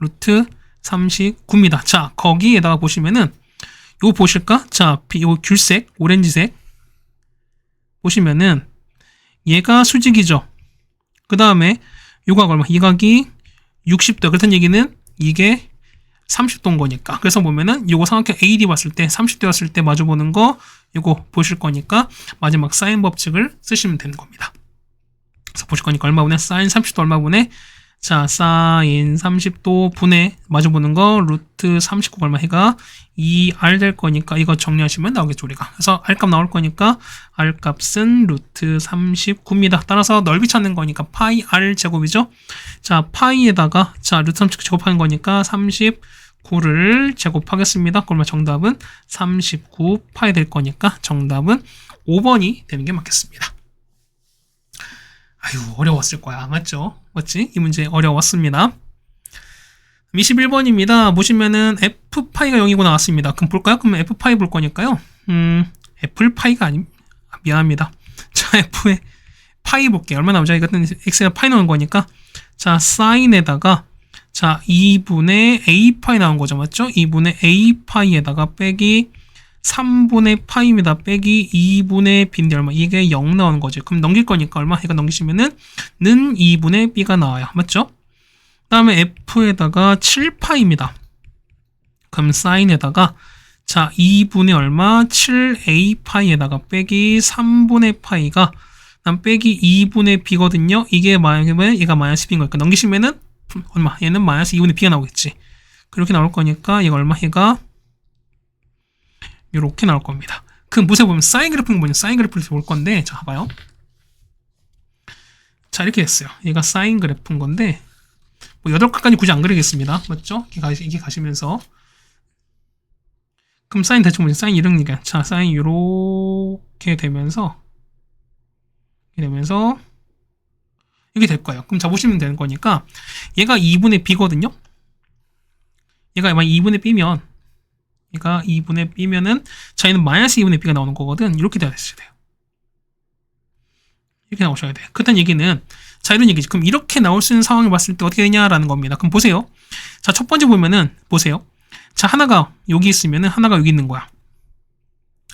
루트 39입니다. 자, 거기에다가 보시면은 요거 보실까? 자, 요 귤색, 오렌지색 보시면은 얘가 수직이죠. 그 다음에 요각 얼마? 이 각이 60도. 그렇다는 얘기는 이게 30도인 거니까. 그래서 보면은 요거 삼각형 AD 봤을 때 30도였을 때 마주보는 거 요거 보실 거니까 마지막 사인 법칙을 쓰시면 되는 겁니다. 그래서 보실 거니까 얼마 분의 사인 30도 얼마 분의 자 사인 30도 분의 마주보는 거 루트 39 얼마 해가 2R 될 거니까 이거 정리하시면 나오겠죠 우리가. 그래서 R값 나올 거니까 R값은 루트 39입니다. 따라서 넓이 찾는 거니까 파이 R 제곱이죠. 자 파이에다가 자 루트 39 제곱하는 거니까 39를 제곱하겠습니다. 그러면 정답은 39 파이 될 거니까 정답은 5번이 되는 게 맞겠습니다. 아유 어려웠을 거야 맞죠? 맞지? 이 문제 어려웠습니다. 21번입니다. 보시면은 F파이가 0이고 나왔습니다. 그럼 볼까요? 그럼 F파이 볼 거니까요. 애플파이가 미안합니다. 자 F의 파이 볼게요. 얼마 나오죠? 이것은 X가 파이 나온 거니까 자 사인에다가 자 2분의 A파이 나온 거죠. 맞죠? 2분의 A파이에다가 빼기 3분의 파이입니다. 빼기 2분의 B인데 얼마? 이게 0 나오는 거죠. 그럼 넘길 거니까 얼마? 이거 넘기시면은 는 2분의 B가 나와요. 맞죠? 그 다음에 F에다가 7파이입니다. 그럼 사인에다가 자 2분의 얼마? 7A파이에다가 빼기 3분의 파이가 그다음 빼기 2분의 B거든요. 이게 만약에 얘가 마이너스 B인 거니까 넘기시면은 얼마? 얘는 마이너스 2분의 B가 나오겠지. 그렇게 나올 거니까 이거 얼마? 얘가 이렇게 나올 겁니다. 그 무쇠 보면 사인 그래프는 뭐냐? 사인 그래프를 볼 건데 자 봐봐요. 자, 이렇게 됐어요. 얘가 사인 그래프인 건데, 뭐 8칸까지 굳이 안 그리겠습니다. 맞죠? 이게 가시면서. 그럼 사인 대충 뭐지? 사인 이렇게. 자, 사인 요렇게 되면서, 이렇게 될 거예요. 그럼 자, 보시면 되는 거니까, 얘가 2분의 b거든요? 얘가 만약 2분의 b면, 얘가 2분의 b면은, 자, 얘는 마이너스 2분의 b가 나오는 거거든. 이렇게 돼야 돼요. 이렇게 나오셔야 돼요. 그렇다는 얘기는, 자, 이런 얘기지. 그럼 이렇게 나올 수 있는 상황을 봤을 때 어떻게 되냐라는 겁니다. 그럼 보세요. 자, 첫 번째 보면은, 보세요. 자, 하나가 여기 있으면은, 하나가 여기 있는 거야.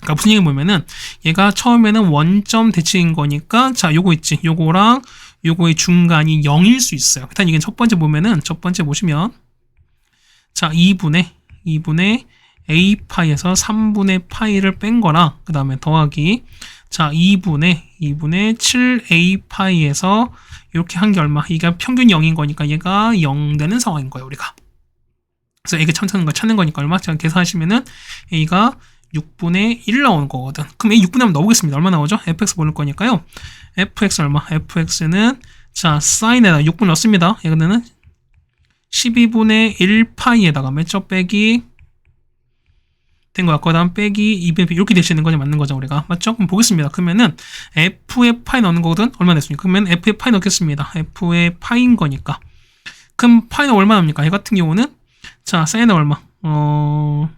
그러니까 무슨 얘기 보면은, 얘가 처음에는 원점 대칭인 거니까, 자, 요거 있지. 요거랑 요거의 중간이 0일 수 있어요. 그렇다는 얘기는 첫 번째 보면은, 첫 번째 보시면, 자, 2분의 a파이에서 3분의 파이를 뺀 거랑, 그 다음에 더하기, 자, 2분의 7a파이에서 이렇게 한 게 얼마? 이게 평균 0인 거니까 얘가 0 되는 상황인 거예요, 우리가. 그래서 이게 찾는 거니까 얼마? 자, 계산하시면은 a가 6분의 1 나오는 거거든. 그럼 a 6분의 1 넣어보겠습니다. 얼마 나오죠? fx 모를 거니까요. fx 얼마? fx는 자, 사인에다 6분 넣습니다. 얘는 12분의 1파이에다가 몇점 빼기 된 거야. 그 다음 빼기 2분의 이렇게 되시는 거냐 맞는 거죠, 우리가. 맞죠? 그럼 보겠습니다. 그러면은 f의 파이 넣는 거거든. 얼마 냈습니까? 그러면 f의 파이 넣겠습니다. f의 파이인 거니까. 그럼 파이는 얼마 납니까? 얘 같은 경우는 자, 사인은 얼마?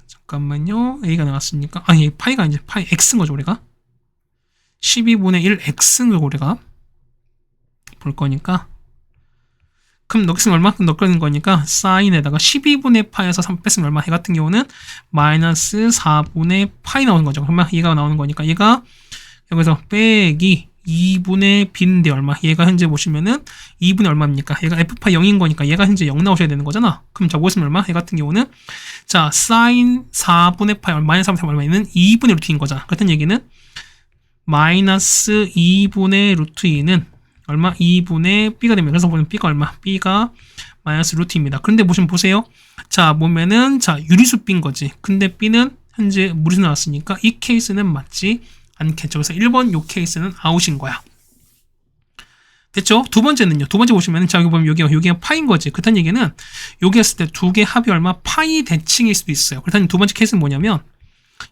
잠깐만요. a가 나왔으니까 아니, 파이가 이제 파이 x인 거죠, 우리가. 12분의 1 x인 거 우리가 볼 거니까. 그럼 넣겠으면 얼마? 넣는 거니까 사인에다가 12분의 파이에서 3 뺐으면 얼마? 얘 같은 경우는 마이너스 4분의 파이 나오는 거죠. 그러면 얘가 나오는 거니까 얘가 여기서 빼기 2분의 b인데 얼마? 얘가 현재 보시면은 2분의 얼마입니까? 얘가 f파이 0인 거니까 얘가 현재 0 나오셔야 되는 거잖아. 그럼 자, 보시면 얼마? 얘 같은 경우는 자, 사인 4분의 파이 마이너스 3분의 얼마? 얘는 2분의 루트 2인 거잖아. 그렇다는 얘기는 마이너스 2분의 루트 2는 얼마? 2분의 b가 되면 그래서 보면 b가 얼마? b가 마이너스 루트입니다. 그런데 보세요. 자, 보면은 자, 유리수 b인 거지. 근데 b는 현재 무리수 나왔으니까 이 케이스는 맞지 않겠죠. 그래서 1번 요 케이스는 아웃인 거야. 됐죠? 두 번째는요. 두 번째 보시면은 자, 여기 보면 여기가 파인 거지. 그렇다는 얘기는 여기 했을 때 두 개 합이 얼마? 파이 대칭일 수도 있어요. 그렇다는 두 번째 케이스는 뭐냐면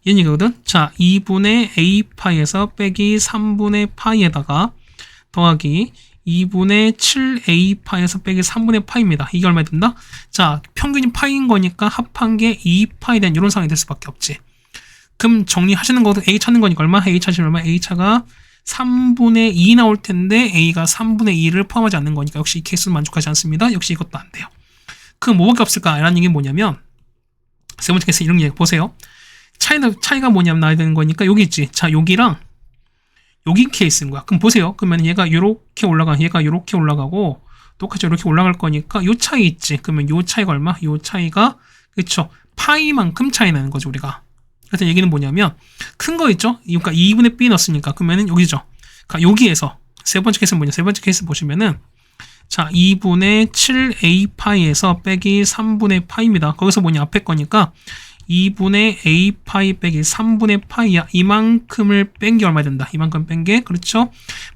얘는 이거거든. 자, 2분의 a 파이에서 빼기 3분의 파이에다가 더하기 2분의 7a 파이에서 빼기 3분의 파이입니다. 이게 얼마 된다? 자, 평균이 파이인 거니까 합한 게 2파이 된 이런 상황이 될 수밖에 없지. 그럼 정리하시는 거도 a 찾는 거니까 얼마? a 찾으면 얼마? a 차가 3분의 2 나올 텐데 a가 3분의 2를 포함하지 않는 거니까 역시 이 케이스는 만족하지 않습니다. 역시 이것도 안 돼요. 그럼 뭐밖에 없을까? 라는 얘기는 뭐냐면 세 번째 케이스 이런 얘기 보세요. 차이가 뭐냐면 나야 되는 거니까 여기 있지. 자, 여기랑 여기 케이스인 거야. 그럼 보세요. 그러면 얘가 이렇게 얘가 이렇게 올라가고 똑같이 이렇게 올라갈 거니까 요 차이 있지. 그러면 요 차이가 얼마? 요 차이가 그쵸? 파이만큼 차이 나는 거죠, 우리가. 그래서 얘기는 뭐냐면 큰 거 있죠? 그러니까 2분의 b 넣었으니까 그러면은 여기죠. 그러니까 여기에서 세 번째 케이스는 뭐냐? 세 번째 케이스 보시면은 자, 2분의 7a 파이에서 빼기 3분의 파이입니다. 거기서 뭐냐? 앞에 거니까 2분의 a 파이 빼기 3분의 파이야. 이만큼을 뺀 게 얼마 된다? 이만큼 뺀 게 그렇죠?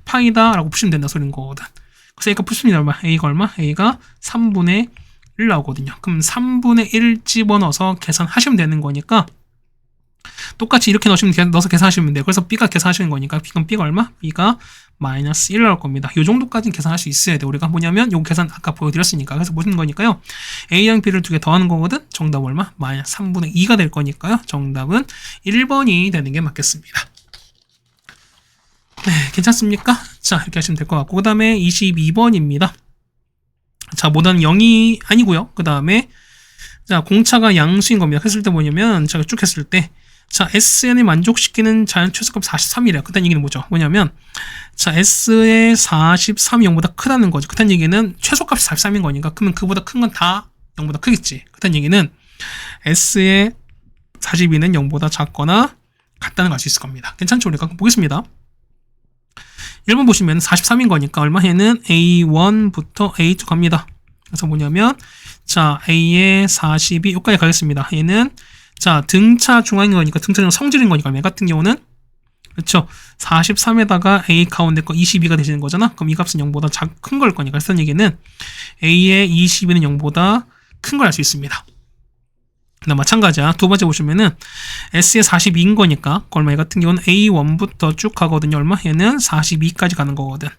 파이다 라고 푸시면 된다 소리인 거거든. 그래서 A가 푸십니다. 얼마? A가 얼마? A가 3분의 1 나오거든요. 그럼 3분의 1 집어넣어서 계산하시면 되는 거니까 똑같이 이렇게 넣어서 계산하시면 돼요. 그래서 B가 계산하시는 거니까 그럼 B가 얼마? B가 마이너스 1 나올 겁니다. 이 정도까지는 계산할 수 있어야 돼요. 우리가 뭐냐면 요 계산 아까 보여드렸으니까. 그래서 보시는 거니까요. A랑 B를 두 개 더하는 거거든. 정답 얼마? 마이너스 3분의 2가 될 거니까요. 정답은 1번이 되는 게 맞겠습니다. 네, 괜찮습니까? 자, 이렇게 하시면 될 것 같고 그 다음에 22번입니다. 자, 모든 0이 아니고요. 그 다음에 자, 공차가 양수인 겁니다. 했을 때 뭐냐면 제가 쭉 했을 때 자, SN을 만족시키는 자연 최소값 43이래요. 그딴 얘기는 뭐죠? 뭐냐면 자, S의 43이 0보다 크다는 거죠. 그딴 얘기는 최소값이 43인 거니까 그러면 그보다 큰 건 다 0보다 크겠지. 그딴 얘기는 S의 42는 0보다 작거나 같다는 걸 알 수 있을 겁니다. 괜찮죠? 우리가 보겠습니다. 1번 보시면 43인 거니까 얼마에는 A1부터 A2 갑니다. 그래서 뭐냐면 자, A의 42 여기까지 가겠습니다. 얘는 자, 등차 중앙인 거니까 등차 중앙 성질인 거니까 얘 같은 경우는 그렇죠? 43에다가 A 가운데 거 22가 되시는 거잖아. 그럼 이 값은 0보다 큰 걸 거니까. 그래서 얘기는 A의 22는 0보다 큰 걸 알 수 있습니다. 그다음 마찬가지야. 두 번째 보시면은 S의 42인 거니까 얼마 얘 같은 경우는 A1부터 쭉 가거든요. 얼마? 얘는 42까지 가는 거거든.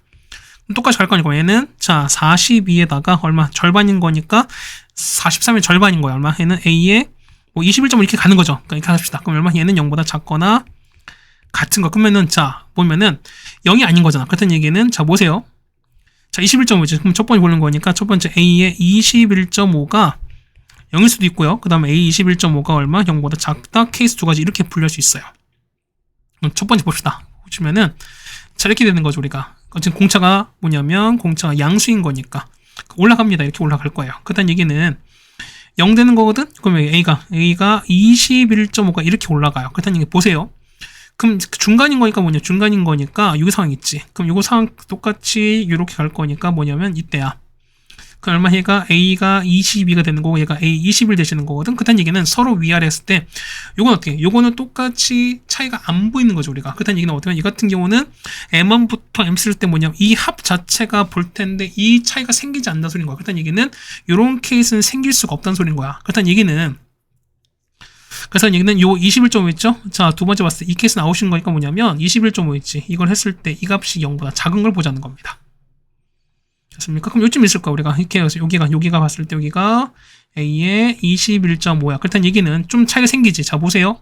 똑같이 갈 거니까 얘는 자 42에다가 얼마? 절반인 거니까 43의 절반인 거야. 얼마? 얘는 A의 뭐 21점 이렇게 가는 거죠. 그러니까 이렇게 합시다. 그럼 얼마? 얘는 0보다 작거나 같은 거. 그러면은 자 보면은 0이 아닌 거잖아. 그렇다는 얘기는 자 보세요. 자 21.5지. 그럼 첫 번째 보는 거니까 첫 번째 A의 21.5가 0일 수도 있고요. 그 다음에 A 21.5가 얼마? 0보다 작다. 케이스 두 가지 이렇게 분류할 수 있어요. 그럼 첫 번째 봅시다. 보시면은 자 이렇게 되는 거죠. 우리가 지금 공차가 뭐냐면 공차가 양수인 거니까 올라갑니다. 이렇게 올라갈 거예요. 그다음 얘기는 0 되는 거거든. 그러면 A가 21.5가 이렇게 올라가요. 그렇다는 얘기 보세요. 그럼 중간인 거니까 뭐냐? 중간인 거니까 요 상황 있지. 그럼 요거 상황 똑같이 이렇게 갈 거니까 뭐냐면 이때야. 그 얼마 얘가 A가 22가 되는 거고 얘가 A 21 되시는 거거든. 그딴 얘기는 서로 위아래 했을 때 요건 어떻게? 요거는 똑같이 차이가 안 보이는 거죠, 우리가. 그딴 얘기는 어떻게? 이 같은 경우는 M1부터 M 쓸 때 뭐냐면 이 합 자체가 볼 텐데 이 차이가 생기지 않는다는 소리인 거야. 그딴 얘기는 요런 케이스는 생길 수가 없다는 소리인 거야. 그딴 얘기는 그래서 얘기는 요 21.5 있죠? 자, 두 번째 봤을 때 이 케이스는 아웃인 거니까 뭐냐면 21.5 있지. 이걸 했을 때 이 값이 0보다 작은 걸 보자는 겁니다. 됐습니까? 그럼 요쯤 있을 거야. 우리가 이렇게 해서 여기가 봤을 때 여기가 A의 21.5야. 그렇다는 얘기는 좀 차이가 생기지. 자, 보세요.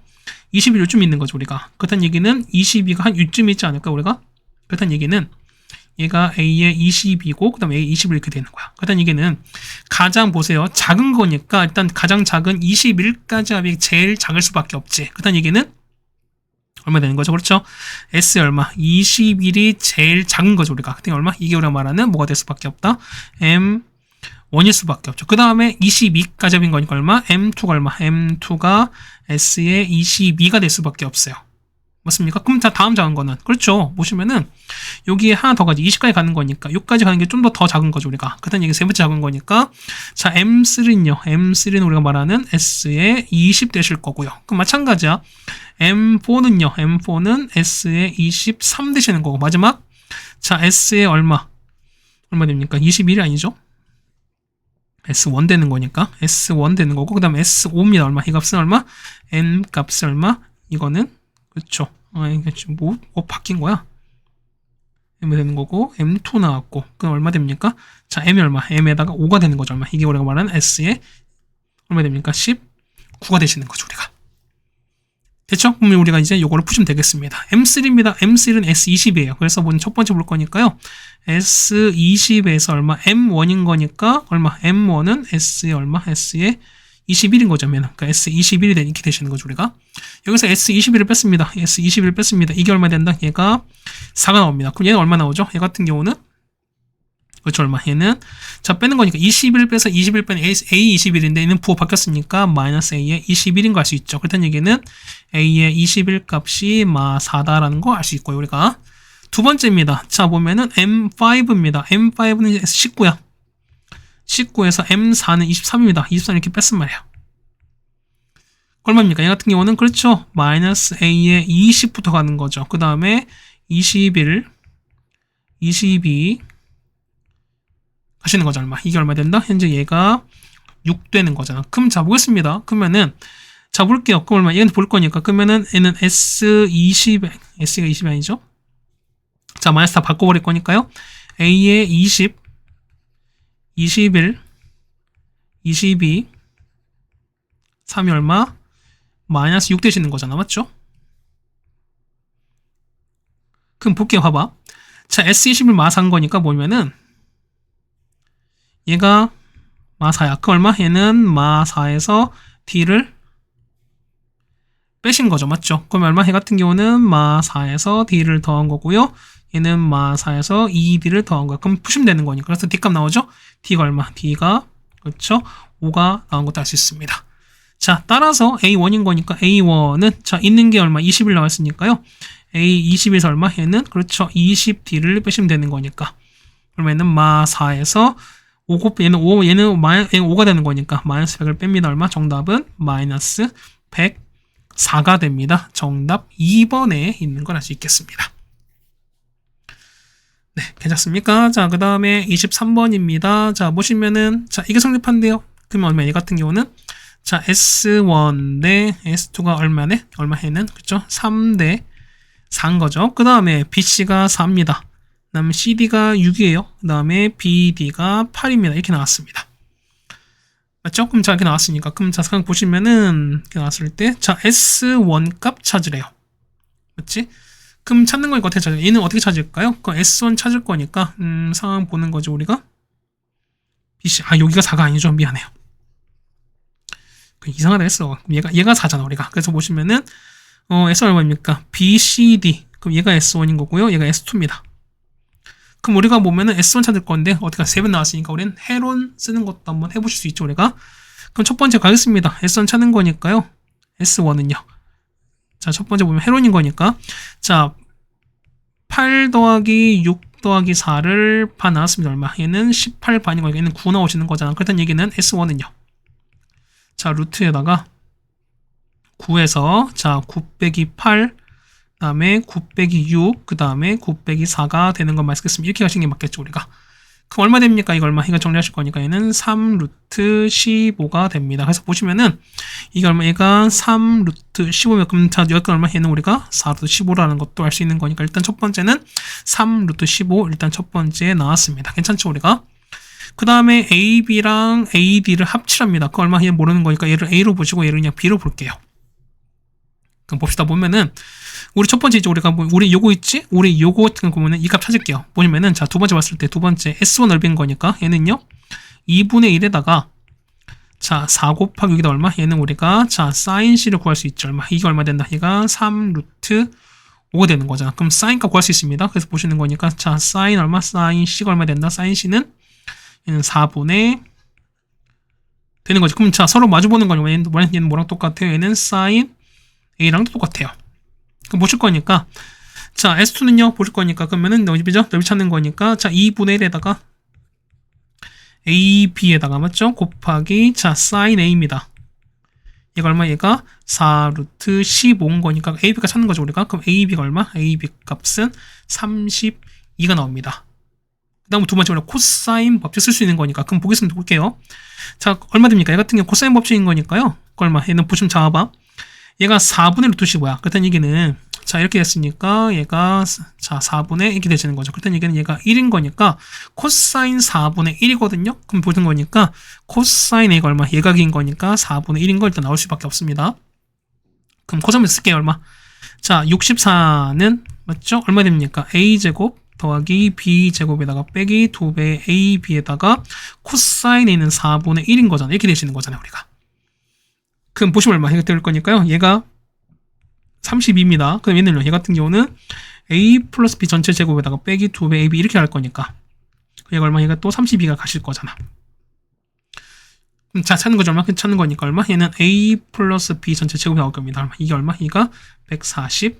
21 요쯤 있는 거죠, 우리가. 그렇다는 얘기는 22가 한 요쯤 있지 않을까, 우리가? 그렇다는 얘기는 얘가 A의 22고 그다음에 A 21 이렇게 되는 거야. 그렇다는 얘기는 가장 보세요. 작은 거니까 일단 가장 작은 21까지 합이 제일 작을 수밖에 없지. 그렇다는 얘기는 얼마 되는 거죠? 그렇죠? S 얼마? 21이 제일 작은 거죠, 우리가. 그때 얼마? 이게 우리가 말하는 뭐가 될 수밖에 없다? M1일 수밖에 없죠. 그 다음에 22까지 합인 거니까 얼마? M2가 얼마? M2가 S의 22가 될 수밖에 없어요. 맞습니까? 그럼 자, 다음 작은 거는 그렇죠. 보시면은 여기에 하나 더 가지 20까지 가는 거니까 6까지 가는 게 좀 더 작은 거죠, 우리가. 그다음 얘기 세 번째 작은 거니까 자, M3는요. M3는 우리가 말하는 S의 20 되실 거고요. 그럼 마찬가지야. M4는요. M4는 S의 23 되시는 거고 마지막 자, S의 얼마 됩니까? 21이 아니죠? S1 되는 거니까 S1 되는 거고 그다음에 S5입니다. 얼마? 이 값은 얼마? N 값은 얼마? 이거는 그렇죠. 이게 지금 뭐 바뀐 거야? M 되는 거고 M2 나왔고 그럼 얼마 됩니까? 자, M이 얼마? M에다가 5가 되는 거죠. 얼마? 이게 우리가 말하는 S의 얼마 됩니까? 19가 되시는 거죠, 우리가. 됐죠? 그럼 우리가 이제 요거를 푸시면 되겠습니다. M3입니다. M3는 S20이에요. 그래서 먼저 첫 번째 볼 거니까요. S20에서 얼마? M1인 거니까 얼마? M1은 S의 얼마? S의 21인 거죠. 그러니까 S21이 이렇게 되시는 거죠, 우리가. 여기서 S21을 뺐습니다. S21을 뺐습니다. 이게 얼마 된다? 얘가 4가 나옵니다. 그럼 얘는 얼마 나오죠? 얘 같은 경우는 그렇죠, 얼마? 얘는 자, 빼는 거니까 21 빼서 21 빼는 A21인데 얘는 부호 바뀌었으니까 마이너스 A의 21인 거 알 수 있죠. 그렇다는 얘기는 A의 21 값이 4다라는 거 알 수 있고요, 우리가. 두 번째입니다. 자, 보면은 M5입니다. M5는 S19야. 19에서 M4는 23입니다. 23 이렇게 뺐단 말이야. 얼마입니까? 얘 같은 경우는 그렇죠. 마이너스 A의 20부터 가는 거죠. 그 다음에 21, 22 하시는 거죠. 얼마? 이게 얼마 된다? 현재 얘가 6 되는 거잖아. 그럼 자, 보겠습니다. 그러면은 자, 볼게요. 그럼 얼마? 얘는 볼 거니까. 그러면은 얘는 S20, S가 20이 아니죠? 자, 마이너스 다 바꿔버릴 거니까요. A의 20, 21, 22, 3이 얼마? 마이너스 6 되시는 거잖아. 맞죠? 그럼 볼게요. 봐봐. 자, S21 마사한 거니까 보면은 얘가 마4야. 그 얼마? 얘는 마4에서 D를 빼신 거죠. 맞죠? 그럼 얼마? 얘 같은 경우는 마4에서 D를 더한 거고요. 얘는 마4에서 2D를 더한 거야. 그럼 푸시면 되는 거니까. 그래서 D값 나오죠? D가 얼마? D가 그렇죠? 5가 나온 것도 알 수 있습니다. 자, 따라서 A1인 거니까 A1은 자, 있는 게 얼마? 20일 나왔으니까요. A20에서 얼마? 얘는 그렇죠. 20D를 빼시면 되는 거니까. 그러면은 마4에서 5, 얘는 5가 되는 거니까 마이너스 100을 뺍니다. 얼마? 정답은 마이너스 100 4가 됩니다. 정답 2번에 있는 걸 알 수 있겠습니다. 네, 괜찮습니까? 자, 그 다음에 23번입니다. 자, 보시면은, 자, 이게 성립한대요. 그러면 얼마, 얘 같은 경우는, 자, S1 대 S2가 얼마네? 얼마 해는? 그쵸? 3 대 4인 거죠. 그 다음에 BC가 4입니다. 그 다음에 CD가 6이에요. 그 다음에 BD가 8입니다. 이렇게 나왔습니다. 맞죠? 그럼 자, 이렇게 나왔으니까. 그럼 자, 잠깐 보시면은, 이렇게 나왔을 때, 자, S1 값 찾으래요. 맞지? 그럼 찾는 거니까 어떻게 찾아요? 얘는 어떻게 찾을까요? 그 S1 찾을 거니까 상황 보는 거죠 우리가. BC 여기가 4가 아니죠. 미안해요. 이상하다 했어. 얘가 4잖아 우리가. 그래서 보시면은 S1 얼마입니까? BCD. 그럼 얘가 S1인 거고요. 얘가 S2입니다. 그럼 우리가 보면은 S1 찾을 건데 어떻게 3번 나왔으니까 우리는 해론 쓰는 것도 한번 해보실 수 있죠 우리가. 그럼 첫 번째 가겠습니다. S1 찾는 거니까요. S1은요. 자, 첫 번째 보면 해론인 거니까. 자, 8 더하기 6 더하기 4를 반 나왔습니다. 얼마? 얘는 18반인 거니까 얘는 9 나오시는 거잖아. 그렇다는 얘기는 S1은요. 자, 루트에다가 9에서 자, 9 빼기 8, 그 다음에 9 빼기 6, 그 다음에 9 빼기 4가 되는 것만 쓰겠습니다. 이렇게 가시는 게 맞겠죠, 우리가. 그럼 얼마 됩니까? 이거 얼마? 이거 정리하실 거니까 얘는 3 루트 15가 됩니다. 그래서 보시면은 이게 얼마? 얘가 3 루트 15면 그럼 자, 여기가 얼마? 얘는 우리가 4 루트 15라는 것도 알 수 있는 거니까 일단 첫 번째는 3 루트 15 일단 첫 번째 나왔습니다. 괜찮죠, 우리가? 그 다음에 AB랑 AD를 합치랍니다. 그 얼마? 얘는 모르는 거니까 얘를 A로 보시고 얘를 그냥 B로 볼게요. 그럼 봅시다. 보면은 우리 첫 번째 이제 우리 요거 있지? 우리 요거 같은 거 보면은 이 값 찾을게요. 보시면은 자, 두 번째 봤을 때 두 번째 S1 넓인 거니까 얘는요 2분의 1에다가 자, 4 곱하기 여기다 얼마? 얘는 우리가 자, 사인 C를 구할 수 있죠. 얼마? 이게 얼마 된다? 얘가 3 루트 5가 되는 거잖아. 그럼 사인 값 구할 수 있습니다. 그래서 보시는 거니까 자, 사인 얼마? 사인 C가 얼마 된다? 사인 C는 얘는 4분의 되는 거지. 그럼 자, 서로 마주 보는 거니까 얘는 뭐랑 똑같아요? 얘는 사인 A랑도 똑같아요. 그럼 보실 거니까 자, S2는요 보실 거니까 그러면은 넓이죠? 넓이 찾는 거니까 자, 2분의 1에다가 AB에다가 맞죠? 곱하기 자, sin A입니다. 얘가 얼마? 얘가 4 루트 15인 거니까 AB가 찾는 거죠 우리가. 그럼 AB가 얼마? AB 값은 32가 나옵니다. 그 다음 두 번째 우리가 코사인 법칙 쓸 수 있는 거니까 그럼 보겠습니다. 볼게요. 자, 얼마 됩니까? 얘 같은 경우 코사인 법칙인 거니까요. 그 얼마? 얘는 보시면 잡아봐. 얘가 4분의 루트 15야. 그렇다는 얘기는 자, 이렇게 됐으니까 얘가 자, 4분의 이렇게 되시는 거죠. 그렇다는 얘기는 얘가 1인 거니까 코사인 4분의 1이거든요. 그럼 보는 거니까 코사인 A가 얼마? 얘가 긴 거니까 4분의 1인 거 일단 나올 수밖에 없습니다. 그럼 코사인 쓸게요. 얼마? 자, 64는 맞죠? 얼마 됩니까? A제곱 더하기 B제곱에다가 빼기 2배 AB에다가 코사인 A는 4분의 1인 거잖아. 이렇게 되시는 거잖아요. 우리가. 그럼 보시면 얼마? 얘가 될 거니까요. 얘가 32입니다. 그럼 얘는요. 얘 같은 경우는 A 플러스 B 전체 제곱에다가 빼기 2배 AB 이렇게 할 거니까 얘가 얼마? 얘가 또 32가 가실 거잖아. 자, 찾는 거죠. 얼마? 찾는 거니까 얼마? 얘는 A 플러스 B 전체 제곱이 나올 겁니다. 얼마? 이게 얼마? 얘가 143에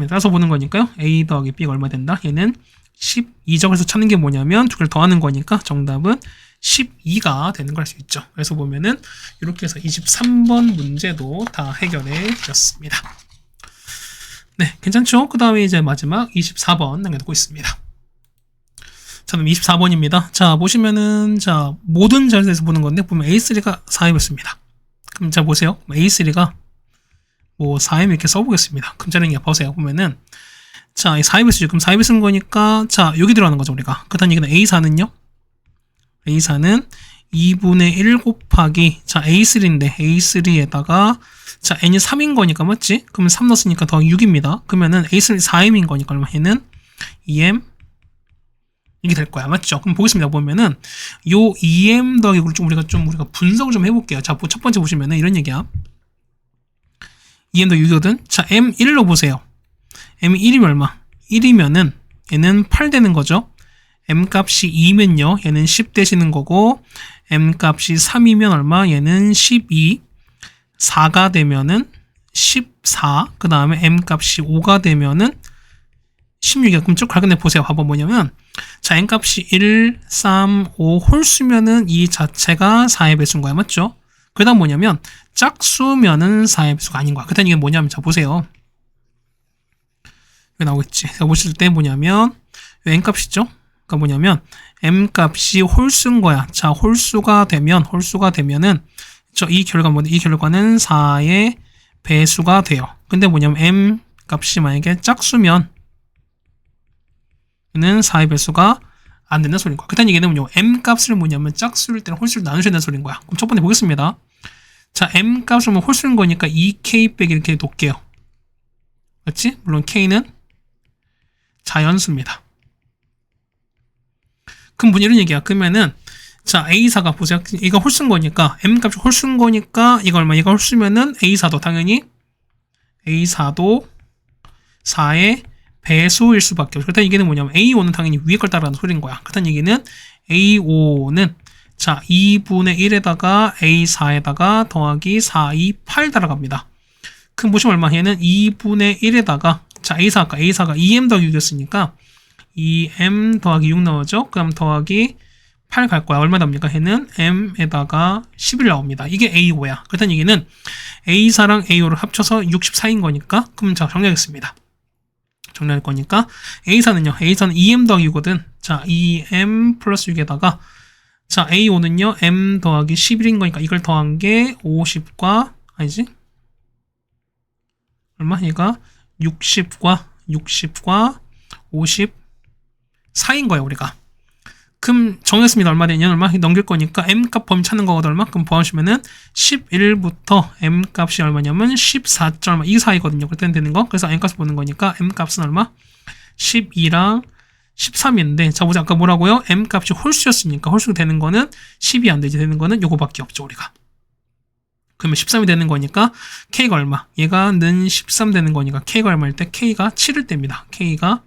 따라서 보는 거니까요. A 더하기 B가 얼마 된다? 얘는 12죠. 그래서 찾는 게 뭐냐면 두 개를 더하는 거니까 정답은 12가 되는 걸 알 수 있죠. 그래서 보면은 이렇게 해서 23번 문제도 다 해결해 드렸습니다. 네, 괜찮죠? 그 다음에 이제 마지막 24번 남겨두고 있습니다. 자, 그럼 24번입니다. 자, 보시면은 자, 모든 자리에서 보는 건데 보면 A3가 4입을 씁니다. 그럼 자, 보세요. A3가 뭐 4임 이렇게 써보겠습니다. 금자리에 보세요. 보면은 자, 4입을 쓰죠. 그럼 4입을 쓴 거니까 자, 여기 들어가는 거죠, 우리가. 그렇다는 얘기는 A4는요? A4는 2분의 1 곱하기 자, A3인데 A3에다가 자, n이 3인 거니까 맞지? 그러면 3 넣었으니까 더하기 6입니다. 그러면은 A3 4m인 거니까 얼마? 얘는 2m 이게 될 거야. 맞죠? 그럼 보겠습니다. 보면은 요 2m 더하기 좀 우리가 분석을 좀 해볼게요. 자, 첫 번째 보시면은 이런 얘기야. 2m 더하기 6이거든? 자, m 1로 보세요. m이 1이면 얼마? 1이면은 얘는 8 되는 거죠. m 값이 2면요. 얘는 10 되시는 거고 m 값이 3이면 얼마? 얘는 12. 4가 되면은 14. 그 다음에 m 값이 5가 되면은 16이야. 그럼 쭉 갈근해 보세요. 봐봐 뭐냐면 자, n 값이 1, 3, 5 홀수면은 이 자체가 4의 배수인 거야. 맞죠? 그 다음 뭐냐면 짝수면은 4의 배수가 아닌 거야. 그 다음 이게 뭐냐면 자 보세요. 여기 나오겠지. 자 보실 때 뭐냐면 n값이죠. 그러니까 뭐냐면 m값이 홀수인 거야. 자 홀수가 되면은 이 결과는 4의 배수가 돼요. 근데 뭐냐면 m 값이 만약에 짝수면 는 4의 배수가 안 된다는 소리인 거야. 그 다음 얘기는 m 값을 뭐냐면 짝수일 때는 홀수를 나누셔야 된다는 소리인 거야. 그럼 첫 번째 보겠습니다. 자 m 값을 뭐 홀수인 거니까 2k 빼기 이렇게 놓을게요. 맞지? 물론 k는 자연수입니다. 그럼 이런 얘기야. 그러면은 자 a4가 보세요. 이거 홀수인 거니까 m 값이 홀수인 거니까 이거 얼마? 이거 홀수면은 a4도 당연히 a4도 4의 배수일 수밖에 없어. 그렇다는 얘기는 뭐냐면 a5는 당연히 위에 걸 따라가는 소리인 거야. 그렇다는 얘기는 a5는 자 2분의 1에다가 a4에다가 더하기 4, 2, 8 따라갑니다. 그럼 보시면 얼마? 얘는 2분의 1에다가 자 a4가 2m 더하기 6이었으니까 2m 더하기 6 나오죠. 그럼 더하기 8 갈 거야. 얼마 나옵니까? 얘는 m에다가 11 나옵니다. 이게 a5야. 그렇다는 얘기는 a4랑 a5를 합쳐서 64인 거니까 그럼 자 정리하겠습니다. 정리할 거니까 A4는요. A4는 2M 더하기 6이거든. 자, 2M 플러스 6에다가 자, A5는요. M 더하기 11인 거니까 이걸 더한 게 50과 아니지? 얼마? 얘가 60과 54인 거예요, 우리가. 그럼 정했습니다. 얼마 되냐? 얼마? 넘길 거니까 M값 범위 찾는 거거든. 얼마? 그럼 보시면은 11부터 M값이 얼마냐면 14. 얼마? 이 사이거든요. 그때는 되는 거. 그래서 M값을 보는 거니까 M값은 얼마? 12랑 13인데 자 보자. 아까 뭐라고요? M값이 홀수였으니까 홀수가 되는 거는 10이 안 되지. 되는 거는 요거밖에 없죠, 우리가. 그러면 13이 되는 거니까 K가 얼마? 얘가 는 13 되는 거니까 K가 얼마일 때? K가 7일 때입니다. K가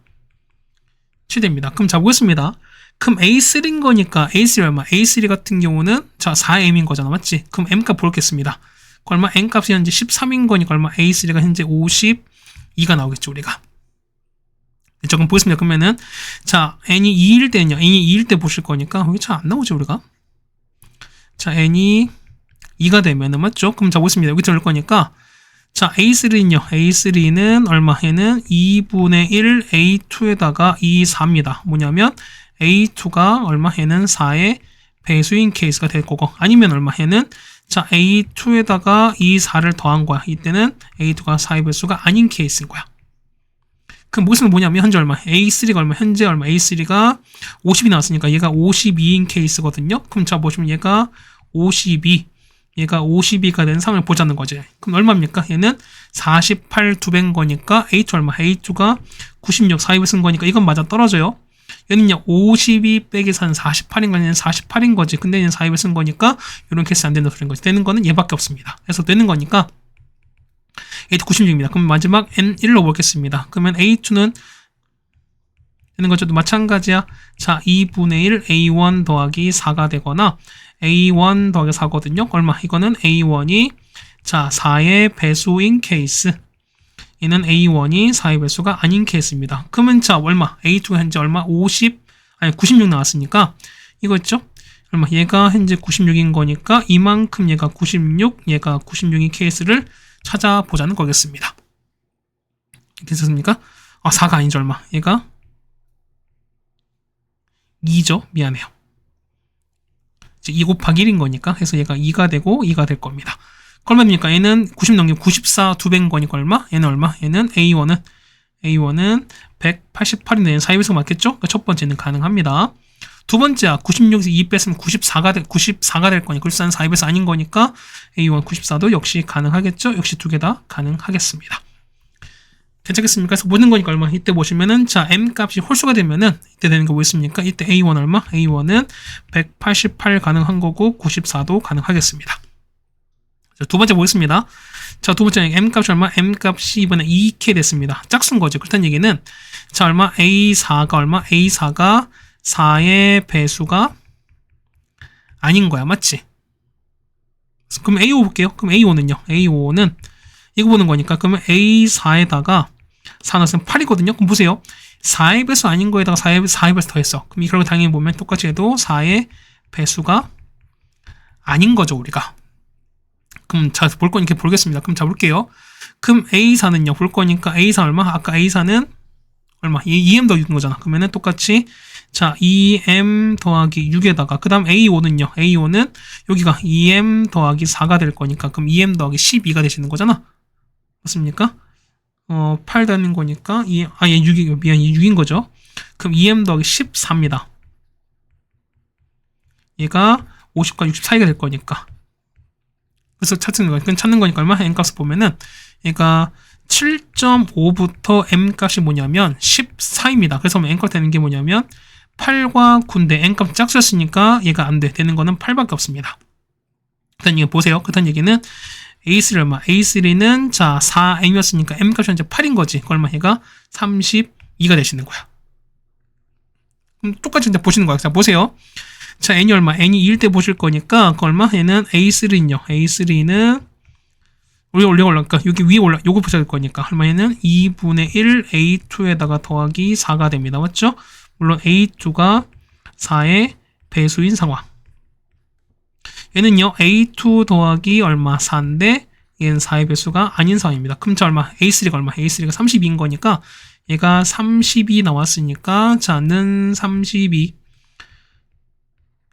7 됩니다. 그럼 자 보겠습니다. 그럼 A3인 거니까 A3 얼마? A3 같은 경우는 자 4M인 거잖아. 맞지? 그럼 M값 볼겠습니다. 얼마? M값이 현재 13인 거니까 얼마? A3가 현재 52가 나오겠죠, 우리가. 자, 그럼 보겠습니다. 그러면은 자 N이 2일 때는요. N이 2일 때 보실 거니까 여기 잘 안 나오죠, 우리가. 자 N이 2가 되면은 맞죠? 그럼 자 보겠습니다. 여기 들을 거니까 자 A3는요. A3는 얼마? 얘는 2분의 1 A2에다가 2, 4입니다. 뭐냐면 A2가 얼마? 얘는 4의 배수인 케이스가 될 거고 아니면 얼마? 얘는 자 A2에다가 2, 4를 더한 거야. 이때는 A2가 4의 배수가 아닌 케이스인 거야. 그럼 무슨 뭐냐면 현재 얼마? A3가 얼마? 현재 얼마? A3가 50이 나왔으니까 얘가 52인 케이스거든요. 그럼 자 보시면 얘가 52가 된 상황을 보자는 거지. 그럼 얼마입니까? 얘는 48 2배인 거니까 A2 얼마? A2가 96 4입을 쓴 거니까 이건 맞아 떨어져요. 얘는요 52 빼기 4는 48인 거는 48인 거지. 근데 얘는 4입을 쓴 거니까 이런 케이스 안 된다 소리인 거지. 되는 거는 얘밖에 없습니다. 그래서 되는 거니까 A2 96입니다. 그럼 마지막 N1로 보겠습니다. 그러면 A2는 되는 거죠. 또 마찬가지야. 자 2분의 1 A1 더하기 4가 되거나 A1 더하기 4거든요. 얼마? 이거는 A1이 자 4의 배수인 케이스. 얘는 A1이 4의 배수가 아닌 케이스입니다. 그러면 자 얼마? A2가 현재 얼마? 96 나왔으니까 이거 있죠? 얼마? 얘가 현재 96인 거니까 이만큼 얘가 96인 케이스를 찾아보자는 거겠습니다. 괜찮습니까? 아 4가 아니죠. 얼마? 얘가 2죠. 미안해요. 2 곱하기 1인 거니까 해서 얘가 2가 되고 2가 될 겁니다. 얼마입니까? 얘는 90 넘기면 94 2배인 거니까 얼마? 얘는 얼마? 얘는 A1은 188인데 얘는 4의 배수가 맞겠죠? 그러니까 첫 번째는 가능합니다. 두 번째 96에서 2 뺐으면 94가 될 거니까 94는 4의 배수 아닌 거니까 A1 94도 역시 가능하겠죠? 역시 두 개 다 가능하겠습니다. 괜찮겠습니까? 그래서 모든 거니까 얼마? 이때 보시면은 자 M 값이 홀수가 되면은 이때 되는 게 뭐 있습니까? 이때 A1 얼마? A1은 188 가능한 거고 94도 가능하겠습니다. 자, 두 번째 보겠습니다. 자, 두 번째는 M 값이 얼마? M 값이 이번에 2K 됐습니다. 짝수인 거죠. 그렇다는 얘기는 자 얼마? A4가 얼마? A4가 4의 배수가 아닌 거야. 맞지? 그럼 A5 볼게요. 그럼 A5는요? A5는 이거 보는 거니까 그러면 A4에다가 4 넣으면 8이거든요. 그럼 보세요. 4의 배수 아닌 거에다가 4의 배수 더했어. 그럼 이 결과 당연히 보면 똑같이 해도 4의 배수가 아닌 거죠, 우리가. 그럼 자, 볼 거니까 보겠습니다. 그럼 자, 볼게요. 그럼 A4는요, 볼 거니까 A4 얼마? 아까 A4는 얼마? 2M 더하기 6인 거잖아. 그러면은 똑같이, 자, 2M 더하기 6에다가, 그 다음 A5는요, A5는 여기가 2M 더하기 4가 될 거니까, 그럼 2M 더하기 12가 되시는 거잖아. 맞습니까? 8 되는 거니까, 얘 6이, 미안, 6인 거죠. 그럼 2M 더하기 14입니다. 얘가 50과 60 사이가 될 거니까. 그래서 찾는 거니까 얼마? N값을 보면은, 얘가 7.5부터 M값이 뭐냐면 14입니다. 그래서 N값 되는 게 뭐냐면 8과 9인데 N값 짝수였으니까 얘가 안 돼. 되는 거는 8밖에 없습니다. 일단 이거 보세요. 그렇다는 얘기는 A3 얼마? A3는 자 4M이었으니까 M값이 현재 8인 거지. 그 얼마? 얘가 32가 되시는 거야. 그럼 똑같이 이제 보시는 거야. 자 보세요. 자 N이 얼마? N이 2일 때 보실 거니까 그 얼마? 얘는 A3는요. A3는 올라가니까 여기 위에 요거 보셔야 될 거니까 얼마에는 2분의 1 A2에다가 더하기 4가 됩니다. 맞죠? 물론 A2가 4의 배수인 상황. 얘는요 A2 더하기 얼마 4인데 얘는 4의 배수가 아닌 상황입니다. 그럼 자 얼마? A3가 얼마? A3가 32인 거니까 얘가 32 나왔으니까 자는 32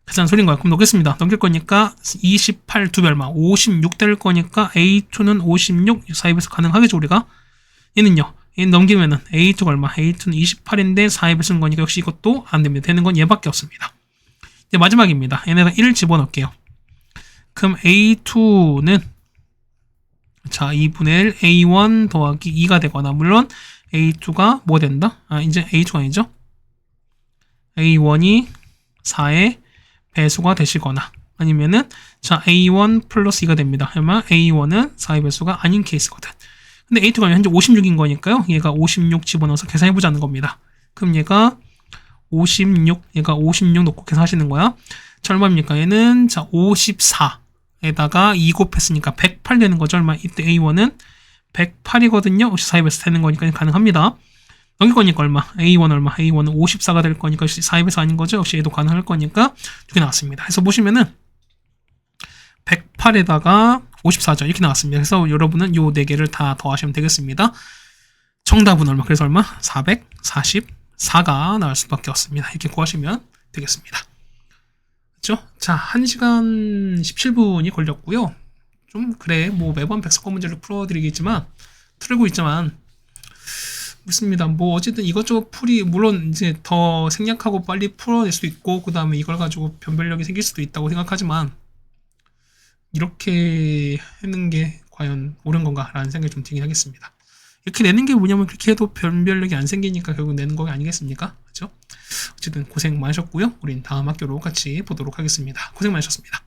계산 소리인 거야. 그럼 넣겠습니다. 넘길 거니까 28 2배 얼마? 56 될 거니까 A2는 56 4의 배수 가능하겠죠 우리가? 얘는요. 얘는 넘기면은 A2가 얼마? A2는 28인데 4의 배수인 거니까 역시 이것도 안 됩니다. 되는 건 얘밖에 없습니다. 이제 마지막입니다. 얘네가 1을 집어넣을게요. 그럼 A2는 자 2분의 1 A1 더하기 2가 되거나 물론 A2가 뭐 된다? 이제 A2가 아니죠? A1이 4의 배수가 되시거나 아니면은 자 A1 플러스 2가 됩니다. 그러면 A1은 4의 배수가 아닌 케이스거든. 근데 A2가 현재 56인 거니까요. 얘가 56 집어넣어서 계산해보자는 겁니다. 그럼 얘가 56 넣고 계산하시는 거야. 자 얼마입니까? 얘는 자 54에다가 2 곱했으니까 108 되는 거죠. 얼마? 이때 A1은 108이거든요. 역시 4의 배수 되는 거니까 가능합니다. 넘길 거니까 얼마? A1 얼마? A1은 54가 될 거니까 역시 4의 배수 아닌 거죠? 역시 얘도 가능할 거니까 두 개 나왔습니다. 그래서 보시면은 108에다가 54죠. 이렇게 나왔습니다. 그래서 여러분은 요 4개를 다 더하시면 되겠습니다. 정답은 얼마? 그래서 얼마? 444가 나올 수밖에 없습니다. 이렇게 구하시면 되겠습니다. 그렇죠? 자, 1시간 17분이 걸렸고요. 좀 그래 뭐 매번 백석권 문제를 풀어드리겠지만 틀고 있지만 맞습니다. 뭐 어쨌든 이것저것 풀이 물론 이제 더 생략하고 빨리 풀어낼 수도 있고 그 다음에 이걸 가지고 변별력이 생길 수도 있다고 생각하지만 이렇게 하는 게 과연 옳은 건가라는 생각이 좀 들긴 하겠습니다. 이렇게 내는 게 뭐냐면 그렇게 해도 변별력이 안 생기니까 결국 내는 거 아니겠습니까? 그렇죠? 어쨌든 고생 많으셨고요. 우린 다음 학교로 같이 보도록 하겠습니다. 고생 많으셨습니다.